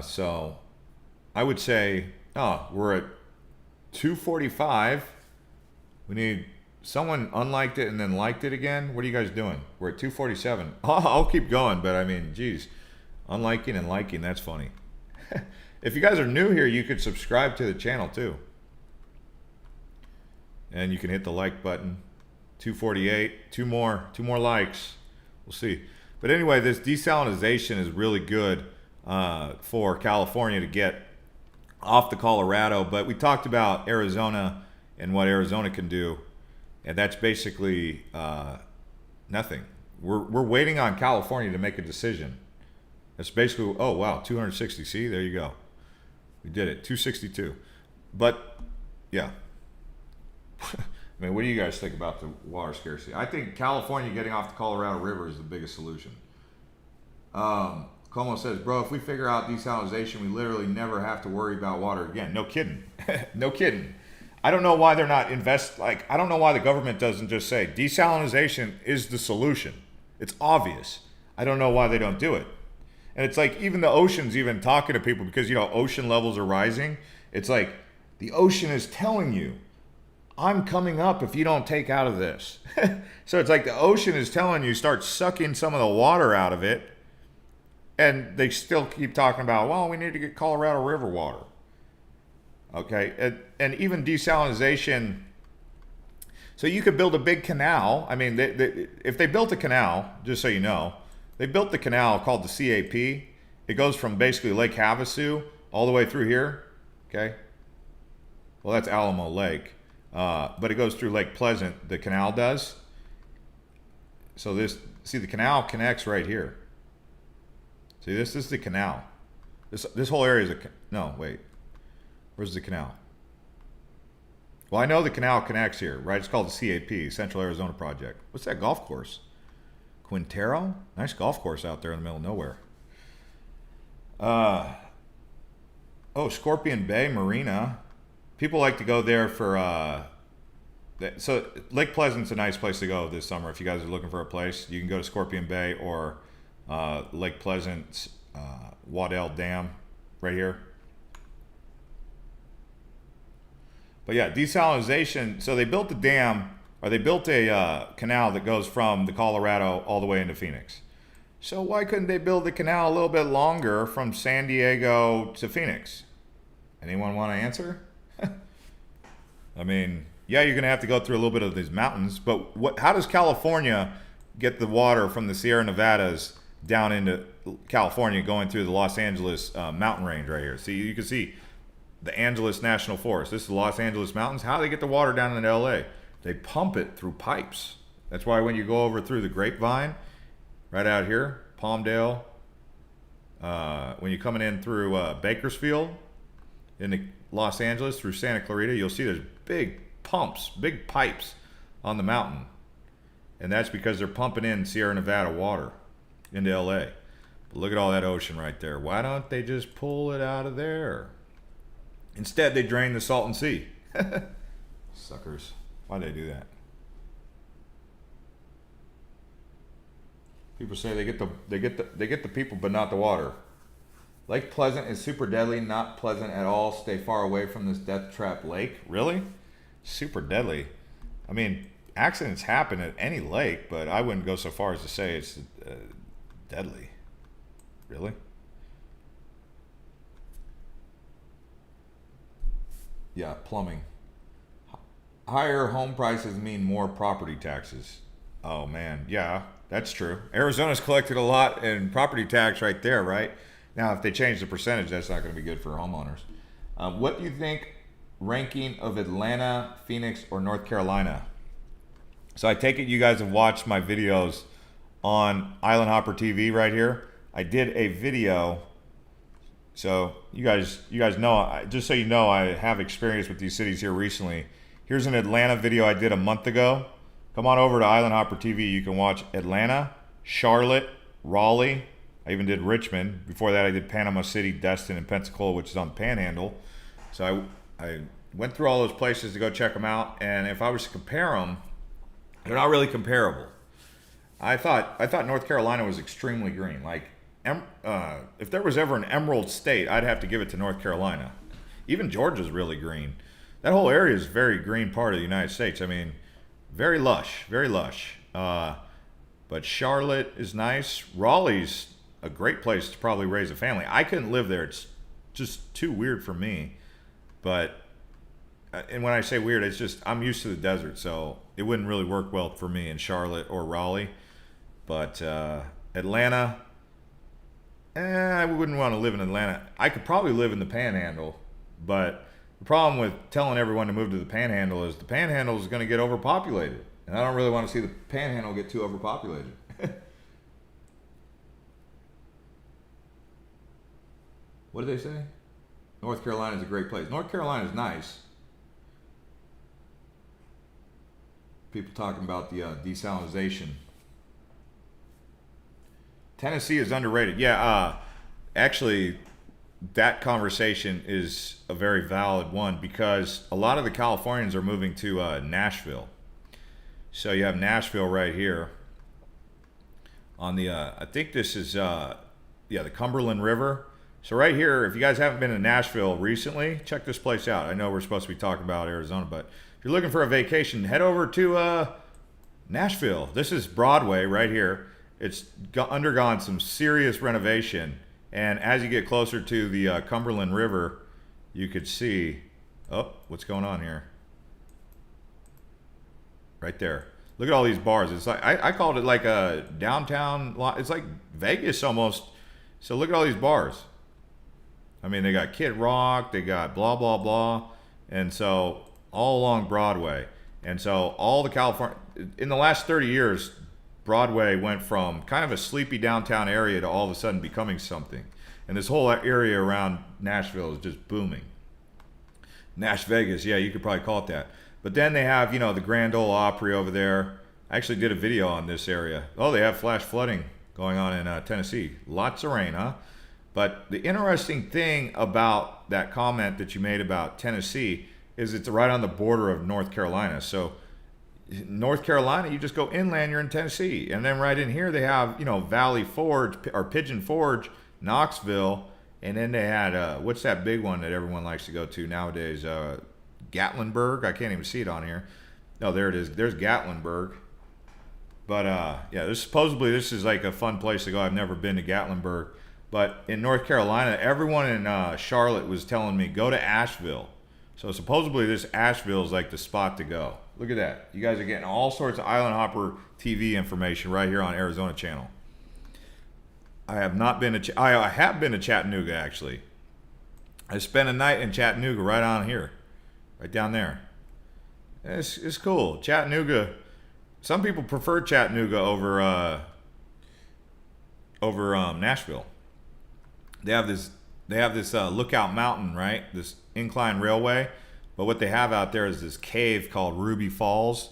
So I would say, we're at 245. We need someone unliked it and then liked it again. What are you guys doing? We're at 247. I'll keep going, but I mean, geez, unliking and liking, that's funny. If you guys are new here, you could subscribe to the channel too. And you can hit the like button. 248, two more likes. We'll see. But anyway, this desalinization is really good for California to get off the Colorado. But we talked about Arizona and what Arizona can do, and that's basically nothing. We're waiting on California to make a decision. That's basically, oh wow, 260. See, there you go. We did it, 262. But yeah. I mean, what do you guys think about the water scarcity? I think California getting off the Colorado River is the biggest solution. Como says, bro, if we figure out desalinization, we literally never have to worry about water again. No kidding. No kidding. I don't know why they're not I don't know why the government doesn't just say desalinization is the solution. It's obvious. I don't know why they don't do it. And it's like even the ocean's even talking to people because, you know, ocean levels are rising. It's like the ocean is telling you, I'm coming up if you don't take out of this. So it's like the ocean is telling you, start sucking some of the water out of it. And they still keep talking about, well, we need to get Colorado River water. Okay. And even desalinization. So you could build a big canal. I mean, if they built a canal, just so you know, they built the canal called the CAP. It goes from basically Lake Havasu all the way through here. Okay. Well, that's Alamo Lake. But it goes through Lake Pleasant, the canal does. So the canal connects right here. See, this is the canal. This whole area is no, wait. Where's the canal? Well, I know the canal connects here, right? It's called the CAP, Central Arizona Project. What's that golf course? Quintero? Nice golf course out there in the middle of nowhere. Scorpion Bay Marina. People like to go there for, so Lake Pleasant's a nice place to go this summer. If you guys are looking for a place, you can go to Scorpion Bay or Lake Pleasant's Waddell Dam right here. But yeah, desalinization. So they built a dam, or they built a canal that goes from the Colorado all the way into Phoenix. So why couldn't they build the canal a little bit longer from San Diego to Phoenix? Anyone want to answer? I mean, yeah, you're going to have to go through a little bit of these mountains, but how does California get the water from the Sierra Nevadas down into California going through the Los Angeles mountain range right here? See, you can see the Angeles National Forest. This is the Los Angeles Mountains. How do they get the water down into LA? They pump it through pipes. That's why when you go over through the Grapevine, right out here, Palmdale, when you're coming in through Bakersfield, into Los Angeles through Santa Clarita, you'll see there's big pumps, big pipes on the mountain. And that's because they're pumping in Sierra Nevada water into LA. But look at all that ocean right there. Why don't they just pull it out of there? Instead, they drain the Salton Sea. Suckers. Why'd they do that? People say they get the people, but not the water. Lake Pleasant is super deadly, not pleasant at all. Stay far away from this death trap lake. Really? Super deadly. I mean, accidents happen at any lake, but I wouldn't go so far as to say it's deadly. Really? Yeah, plumbing. Higher home prices mean more property taxes. Oh man, yeah, that's true. Arizona's collected a lot in property tax right there, right? Now, if they change the percentage, that's not going to be good for homeowners. What do you think ranking of Atlanta, Phoenix, or North Carolina? So I take it you guys have watched my videos on Islandhopper TV right here. I did a video. So you guys know, just so you know, I have experience with these cities here recently. Here's an Atlanta video I did a month ago. Come on over to Islandhopper TV. You can watch Atlanta, Charlotte, Raleigh. I even did Richmond. Before that, I did Panama City, Destin, and Pensacola, which is on the Panhandle. So I went through all those places to go check them out, and if I was to compare them, they're not really comparable. I thought North Carolina was extremely green. Like, if there was ever an emerald state, I'd have to give it to North Carolina. Even Georgia's really green. That whole area is a very green part of the United States. I mean, very lush, very lush. But Charlotte is nice. Raleigh's a great place to probably raise a family. I couldn't live there. It's just too weird for me. But, and when I say weird, it's just I'm used to the desert, so it wouldn't really work well for me in Charlotte or Raleigh. But Atlanta, I wouldn't want to live in Atlanta. I could probably live in the Panhandle, but the problem with telling everyone to move to the Panhandle is the Panhandle is going to get overpopulated. And I don't really want to see the Panhandle get too overpopulated. What did they say? North Carolina is a great place. North Carolina is nice. People talking about the desalinization. Tennessee is underrated. Yeah, actually, that conversation is a very valid one because a lot of the Californians are moving to Nashville. So you have Nashville right here on the, I think this is, the Cumberland River. So right here, if you guys haven't been to Nashville recently, check this place out. I know we're supposed to be talking about Arizona, but if you're looking for a vacation, head over to Nashville. This is Broadway right here. It's undergone some serious renovation. And as you get closer to the Cumberland River, you could see, oh, what's going on here? Right there. Look at all these bars. It's like, I called it like a downtown, it's like Vegas almost. So look at all these bars. I mean, they got Kid Rock, they got blah, blah, blah. And so all along Broadway. And so all the California, in the last 30 years, Broadway went from kind of a sleepy downtown area to all of a sudden becoming something. And this whole area around Nashville is just booming. Nash Vegas, yeah, you could probably call it that. But then they have, the Grand Ole Opry over there. I actually did a video on this area. Oh, they have flash flooding going on in Tennessee. Lots of rain, huh? But the interesting thing about that comment that you made about Tennessee is it's right on the border of North Carolina. So North Carolina, you just go inland, you're in Tennessee. And then right in here they have, Valley Forge or Pigeon Forge, Knoxville. And then they had, what's that big one that everyone likes to go to nowadays? Gatlinburg. I can't even see it on here. Oh, there it is. There's Gatlinburg. But yeah, supposedly this is like a fun place to go. I've never been to Gatlinburg. But in North Carolina, everyone in Charlotte was telling me, go to Asheville. So supposedly this Asheville is like the spot to go. Look at that. You guys are getting all sorts of Islandhopper TV information right here on Arizona channel. I have not been to, I have been to Chattanooga actually. I spent a night in Chattanooga right on here. Right down there. It's cool. Chattanooga, some people prefer Chattanooga over Nashville. They have this Lookout Mountain, right? This incline railway. But what they have out there is this cave called Ruby Falls.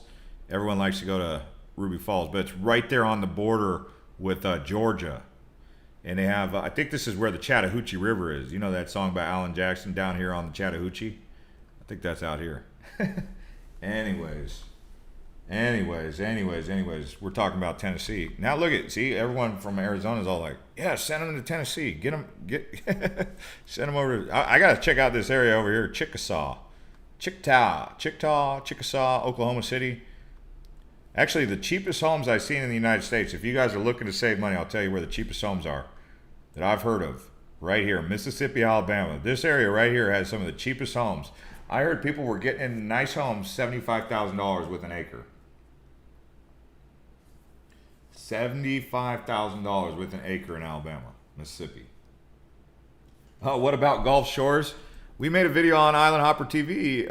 Everyone likes to go to Ruby Falls, but it's right there on the border with Georgia. And they have, I think this is where the Chattahoochee River is. You know that song by Alan Jackson, Down Here on the Chattahoochee? I think that's out here. Anyways, we're talking about Tennessee. Now look at, see, everyone from Arizona is all like, yeah, send them to Tennessee. Send them over. I got to check out this area over here, Chickasaw, Oklahoma City. Actually, the cheapest homes I've seen in the United States, if you guys are looking to save money, I'll tell you where the cheapest homes are that I've heard of. Right here, Mississippi, Alabama. This area right here has some of the cheapest homes. I heard people were getting in nice homes, $75,000 with an acre. $75,000 with an acre in Alabama, Mississippi. Oh, what about Gulf Shores? We made a video on Islandhopper TV.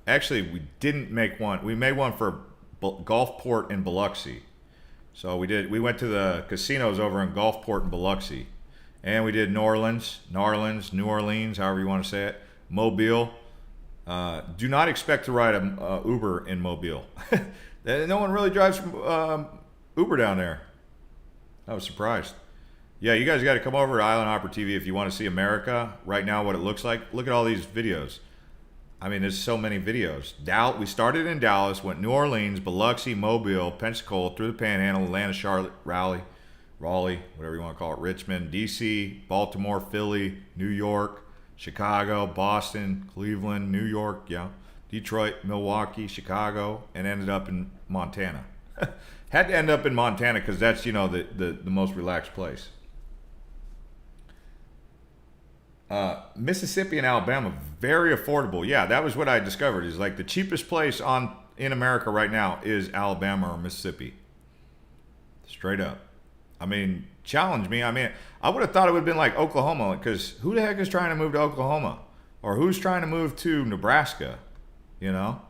Actually, we didn't make one. We made one for Gulfport in Biloxi. So we went to the casinos over in Gulfport and Biloxi. And we did New Orleans, however you want to say it, Mobile. Do not expect to ride a Uber in Mobile. No one really drives Uber down there. I was surprised. Yeah, you guys got to come over to Islandhopper TV if you want to see America right now, what it looks like. Look at all these videos. I mean, there's so many videos. We started in Dallas, went New Orleans, Biloxi, Mobile, Pensacola, through the Panhandle, Atlanta, Charlotte, Raleigh, whatever you want to call it, Richmond, D.C., Baltimore, Philly, New York, Chicago, Boston, Cleveland, New York, yeah, Detroit, Milwaukee, Chicago, and ended up in Montana. Had to end up in Montana because that's, you know, the most relaxed place. Mississippi and Alabama, very affordable. Yeah, that was what I discovered. Is like the cheapest place in America right now is Alabama or Mississippi. Straight up. I mean, challenge me. I mean, I would have thought it would have been like Oklahoma, because who the heck is trying to move to Oklahoma? Or who's trying to move to Nebraska? You know?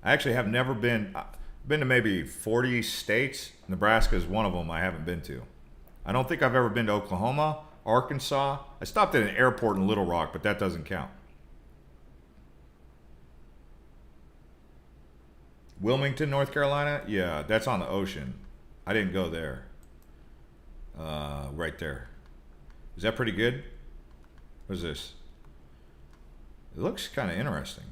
I actually have never been. I've been to maybe 40 states. Nebraska is one of them I haven't been to. I don't think I've ever been to Oklahoma, Arkansas. I stopped at an airport in Little Rock, but that doesn't count. Wilmington, North Carolina? Yeah, that's on the ocean. I didn't go there. Right there. Is that pretty good? What is this? It looks kind of interesting.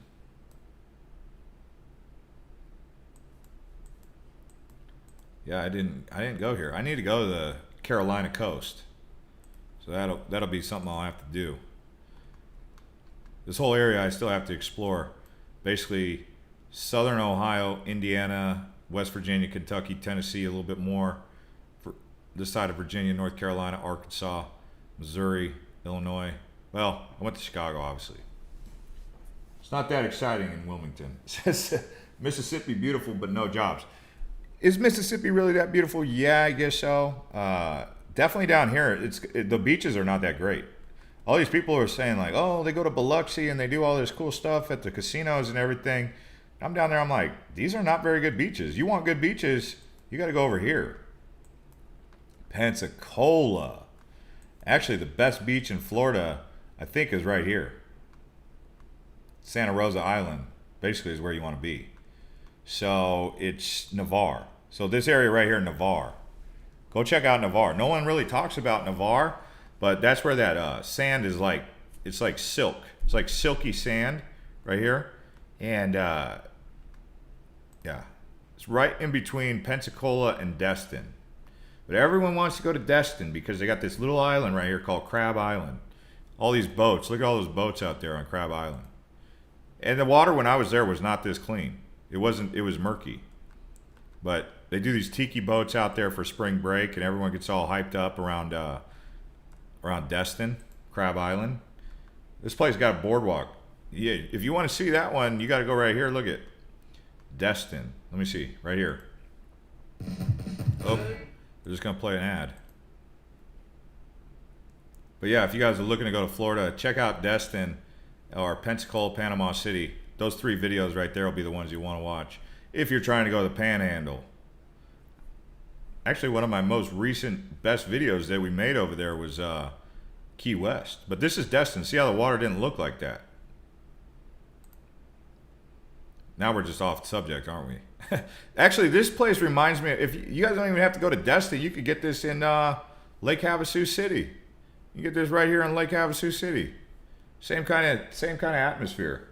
Yeah, I didn't go here. I need to go to the Carolina coast. So that'll be something I'll have to do. This whole area I still have to explore. Basically, southern Ohio, Indiana, West Virginia, Kentucky, Tennessee, a little bit more. For this side of Virginia, North Carolina, Arkansas, Missouri, Illinois. Well, I went to Chicago, obviously. It's not that exciting in Wilmington. It says Mississippi beautiful, but no jobs. Is Mississippi really that beautiful? Yeah, I guess so. Definitely down here, the beaches are not that great. All these people are saying like, oh, they go to Biloxi and they do all this cool stuff at the casinos and everything. I'm down there, I'm like, these are not very good beaches. You want good beaches, you got to go over here. Pensacola. Actually, the best beach in Florida, I think, is right here. Santa Rosa Island, basically, is where you want to be. So it's Navarre. So this area right here, Navarre. Go check out Navarre. No one really talks about Navarre, but that's where that sand is like, it's like silk. It's like silky sand right here. And yeah, it's right in between Pensacola and Destin. But everyone wants to go to Destin because they got this little island right here called Crab Island. All these boats. Look at all those boats out there on Crab Island. And the water when I was there was not this clean. It was murky. But they do these tiki boats out there for spring break, and everyone gets all hyped up around Destin, Crab Island. This place got a boardwalk. Yeah, if you want to see that one, you got to go right here. Look at Destin. Let me see, right here. Oh, they're just gonna play an ad. But yeah, if you guys are looking to go to Florida, check out Destin or Pensacola, Panama City. Those 3 videos right there will be the ones you want to watch if you're trying to go to the Panhandle. Actually, one of my most recent best videos that we made over there was Key West. But this is Destin. See how the water didn't look like that? Now we're just off subject, aren't we? Actually, this place reminds me, if you guys don't even have to go to Destin, you could get this in Lake Havasu City. You get this right here in Lake Havasu City. Same kind of atmosphere.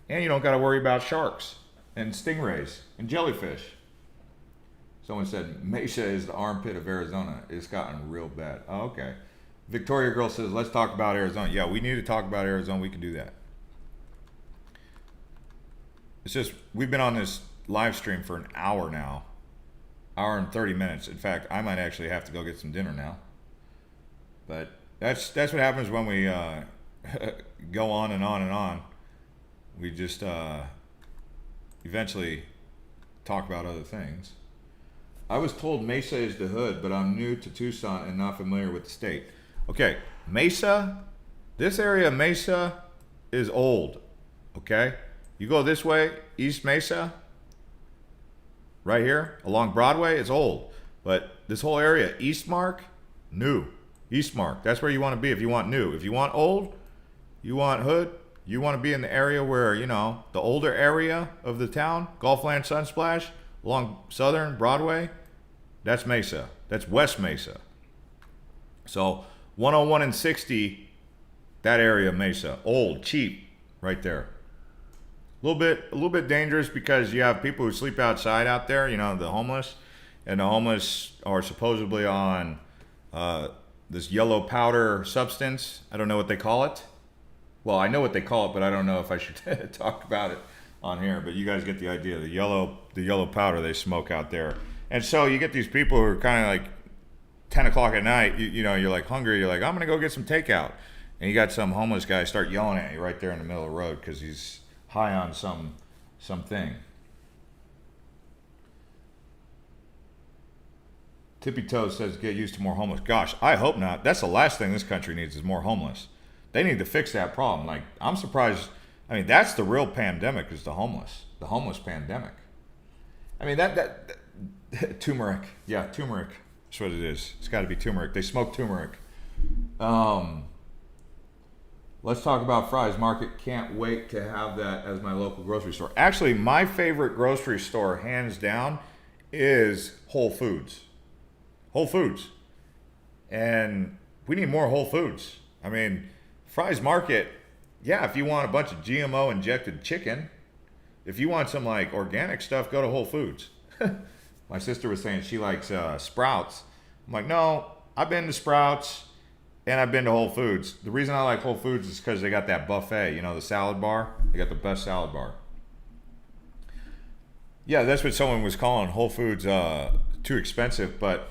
And you don't got to worry about sharks and stingrays and jellyfish. Someone said Mesa is the armpit of Arizona. It's gotten real bad. Oh, okay. Victoria Girl says, let's talk about Arizona. Yeah, we need to talk about Arizona. We can do that. It's just, we've been on this live stream for an hour now. Hour and 30 minutes. In fact, I might actually have to go get some dinner now. But that's what happens when we go on and on and on. We just eventually talk about other things. I was told Mesa is the hood, but I'm new to Tucson and not familiar with the state. Okay, Mesa, this area of Mesa is old, okay? You go this way, East Mesa, right here, along Broadway, it's old. But this whole area, Eastmark, new. Eastmark, that's where you want to be if you want new. If you want old, you want hood, you want to be in the area where, you know, the older area of the town, Gulfland Sunsplash, along Southern Broadway, that's Mesa. That's West Mesa. So 101 and 60, that area of Mesa, old, cheap, right there. A little bit dangerous because you have people who sleep outside out there, you know, the homeless. And the homeless are supposedly on this yellow powder substance. I don't know what they call it. Well, I know what they call it, but I don't know if I should talk about it on here. But you guys get the idea. The yellow powder they smoke out there. And so you get these people who are kind of like 10 o'clock at night. You know, you're like hungry. You're like, I'm going to go get some takeout. And you got some homeless guy start yelling at you right there in the middle of the road because he's high on something. Tippy Toes says get used to more homeless. Gosh, I hope not. That's the last thing this country needs is more homeless. They need to fix that problem. Like, I'm surprised. I mean, that's the real pandemic is the homeless pandemic. I mean, that turmeric. Yeah, turmeric. That's what it is. It's got to be turmeric. They smoke turmeric. Let's talk about Fry's Market. Can't wait to have that as my local grocery store. Actually, my favorite grocery store, hands down, is Whole Foods. Whole Foods. And we need more Whole Foods. I mean, Fry's Market, yeah, if you want a bunch of GMO injected chicken, if you want some like organic stuff, go to Whole Foods. My sister was saying she likes Sprouts. I'm like, no, I've been to Sprouts and I've been to Whole Foods. The reason I like Whole Foods is because they got that buffet, you know, the salad bar. They got the best salad bar. Yeah, that's what someone was calling Whole Foods too expensive, but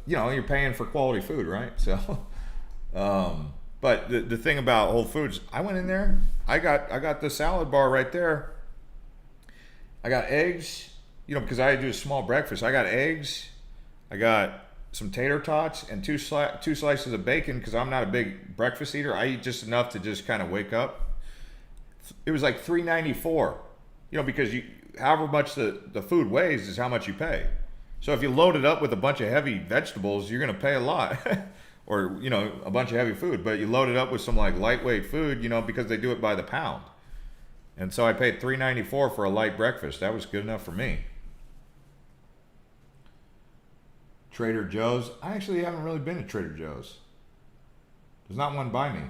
you know, you're paying for quality food, right? So, but the thing about Whole Foods, I went in there, I got the salad bar right there. I got eggs, you know, because I do a small breakfast. I got eggs, I got some tater tots, and two slices of bacon because I'm not a big breakfast eater. I eat just enough to just kind of wake up. It was like $3.94, you know, because however much the food weighs is how much you pay. So if you load it up with a bunch of heavy vegetables, you're going to pay a lot. Or, you know, a bunch of heavy food. But you load it up with some like lightweight food, you know, because they do it by the pound. And so I paid $3.94 for a light breakfast. That was good enough for me. Trader Joe's. I actually haven't really been to Trader Joe's. There's not one by me.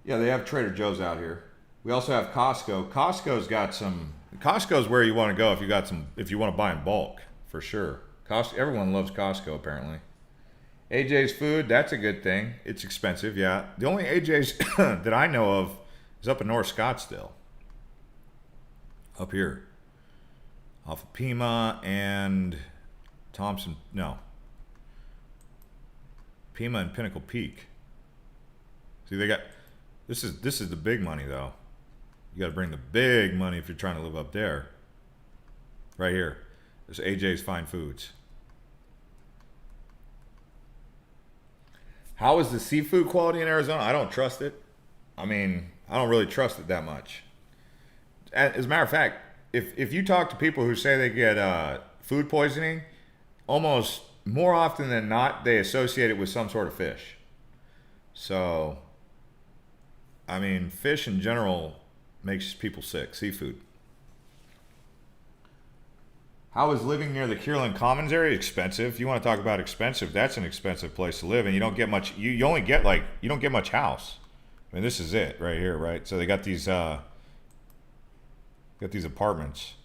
Yeah, they have Trader Joe's out here. We also have Costco. Costco's got some. Costco's where you want to go if you want to buy in bulk, for sure. Everyone loves Costco apparently. AJ's Food, that's a good thing. It's expensive, yeah. The only AJ's that I know of is up in North Scottsdale. Up here. Off of Pima and Thompson. No. Pima and Pinnacle Peak. See, they got. This is the big money though. You got to bring the big money if you're trying to live up there. Right here. There's AJ's Fine Foods. How is the seafood quality in Arizona? I don't trust it. I mean, I don't really trust it that much. As a matter of fact, if you talk to people who say they get food poisoning, almost more often than not, they associate it with some sort of fish. So, I mean, fish in general makes people sick. Seafood. How is living near the Kierland Commons area? Expensive. You want to talk about expensive? That's an expensive place to live, and you don't get much. You only get you don't get much house. I mean, this is it right here, right? So they got these apartments.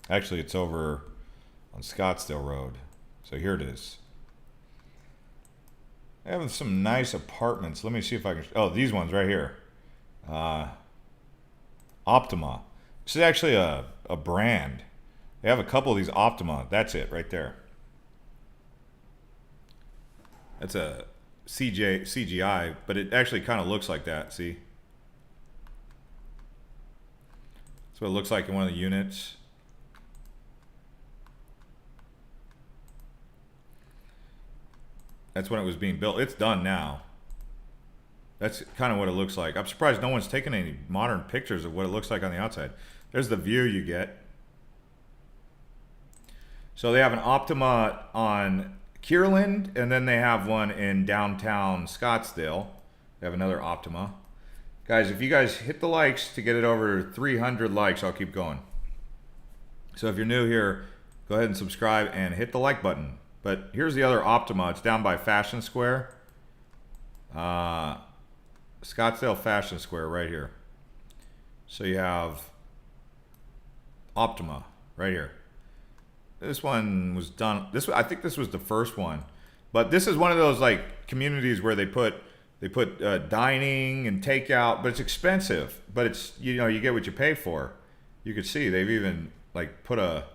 Actually, it's over on Scottsdale Road. So here it is. They have some nice apartments. Let me see if I can. Oh, these ones right here. Optima. This is actually a brand. They have a couple of these Optima. That's it right there. That's a CGI, but it actually kind of looks like that. See? That's what it looks like in one of the units. That's when it was being built. It's done now. That's kind of what it looks like. I'm surprised no one's taken any modern pictures of what it looks like on the outside. There's the view you get. So they have an Optima on Kierland, and then they have one in downtown Scottsdale. They have another Optima. Guys, if you guys hit the likes to get it over 300 likes, I'll keep going. So if you're new here, go ahead and subscribe and hit the like button. But here's the other Optima. It's down by Fashion Square. Scottsdale Fashion Square right here. So you have Optima right here. This one was done. I think this was the first one, but this is one of those like communities where they put dining and takeout, but it's expensive. But it's, you know, you get what you pay for. You can see they've even like put a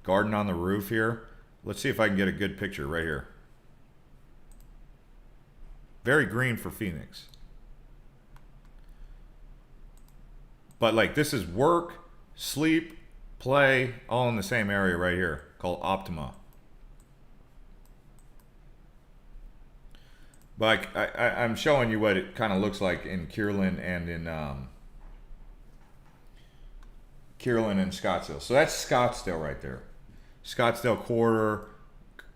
garden on the roof here. Let's see if I can get a good picture right here. Very green for Phoenix. But like this is work, sleep, play, all in the same area right here called Optima. But I'm showing you what it kind of looks like in Kierland and in Kierland and Scottsdale. So that's Scottsdale right there. Scottsdale Quarter,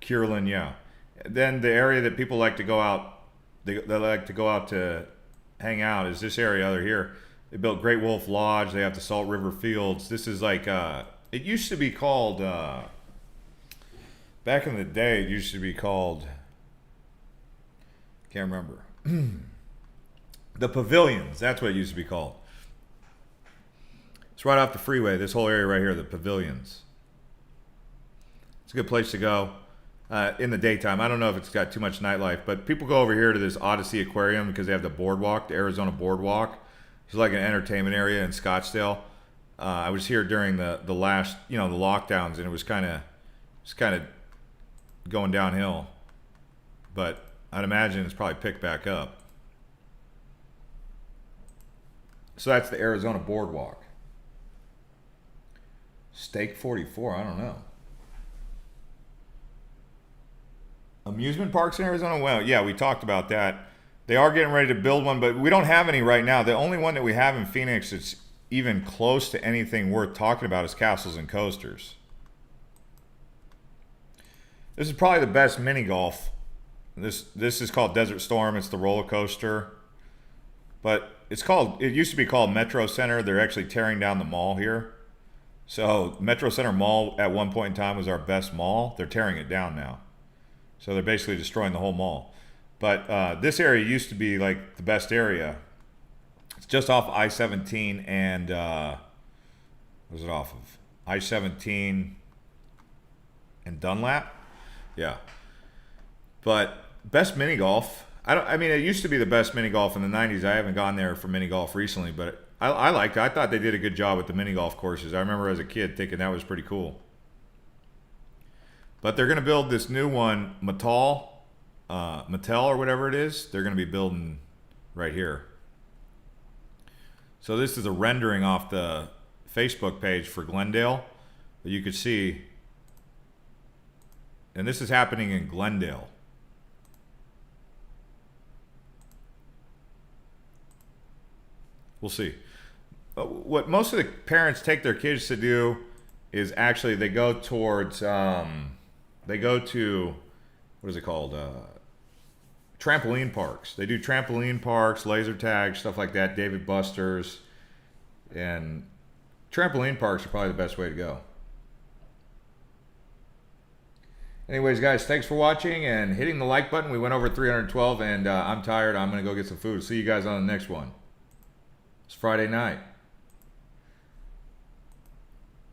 Kierland, yeah. Then the area that people like to go out, they like to go out to hang out is this area over here. They built Great Wolf Lodge. They have the Salt River Fields. This is like, it used to be called, back in the day, it used to be called, can't remember. The Pavilions, that's what it used to be called. It's right off the freeway, this whole area right here, the Pavilions. It's a good place to go in the daytime. I don't know if it's got too much nightlife, but people go over here to this Odyssey Aquarium because they have the boardwalk, the Arizona boardwalk. It's like an entertainment area in Scottsdale. I was here during the last, the lockdowns, and it was kind of going downhill. But I'd imagine it's probably picked back up. So that's the Arizona boardwalk. Steak 44, I don't know. Amusement parks in Arizona? Well, yeah, we talked about that. They are getting ready to build one, but we don't have any right now. The only one that we have in Phoenix that's even close to anything worth talking about is Castles and Coasters. This is probably the best mini golf. This is called Desert Storm. It's the roller coaster. But it used to be called Metro Center. They're actually tearing down the mall here. So Metro Center Mall at one point in time was our best mall. They're tearing it down now. So they're basically destroying the whole mall. But this area used to be like the best area. It's just off I-17 and what was it off of? I-17 and Dunlap? Yeah. But best mini golf. I mean, it used to be the best mini golf in the 90s. I haven't gone there for mini golf recently, but I liked it. I thought they did a good job with the mini golf courses. I remember as a kid thinking that was pretty cool. But they're going to build this new one, Mattel or whatever it is. They're going to be building right here. So this is a rendering off the Facebook page for Glendale. But you could see, and this is happening in Glendale. We'll see. What most of the parents take their kids to do is actually they go towards, they go to, what is it called? Trampoline parks. They do trampoline parks, laser tag, stuff like that, David Buster's. And trampoline parks are probably the best way to go. Anyways, guys, thanks for watching and hitting the like button. We went over 312, and I'm tired. I'm going to go get some food. See you guys on the next one. It's Friday night.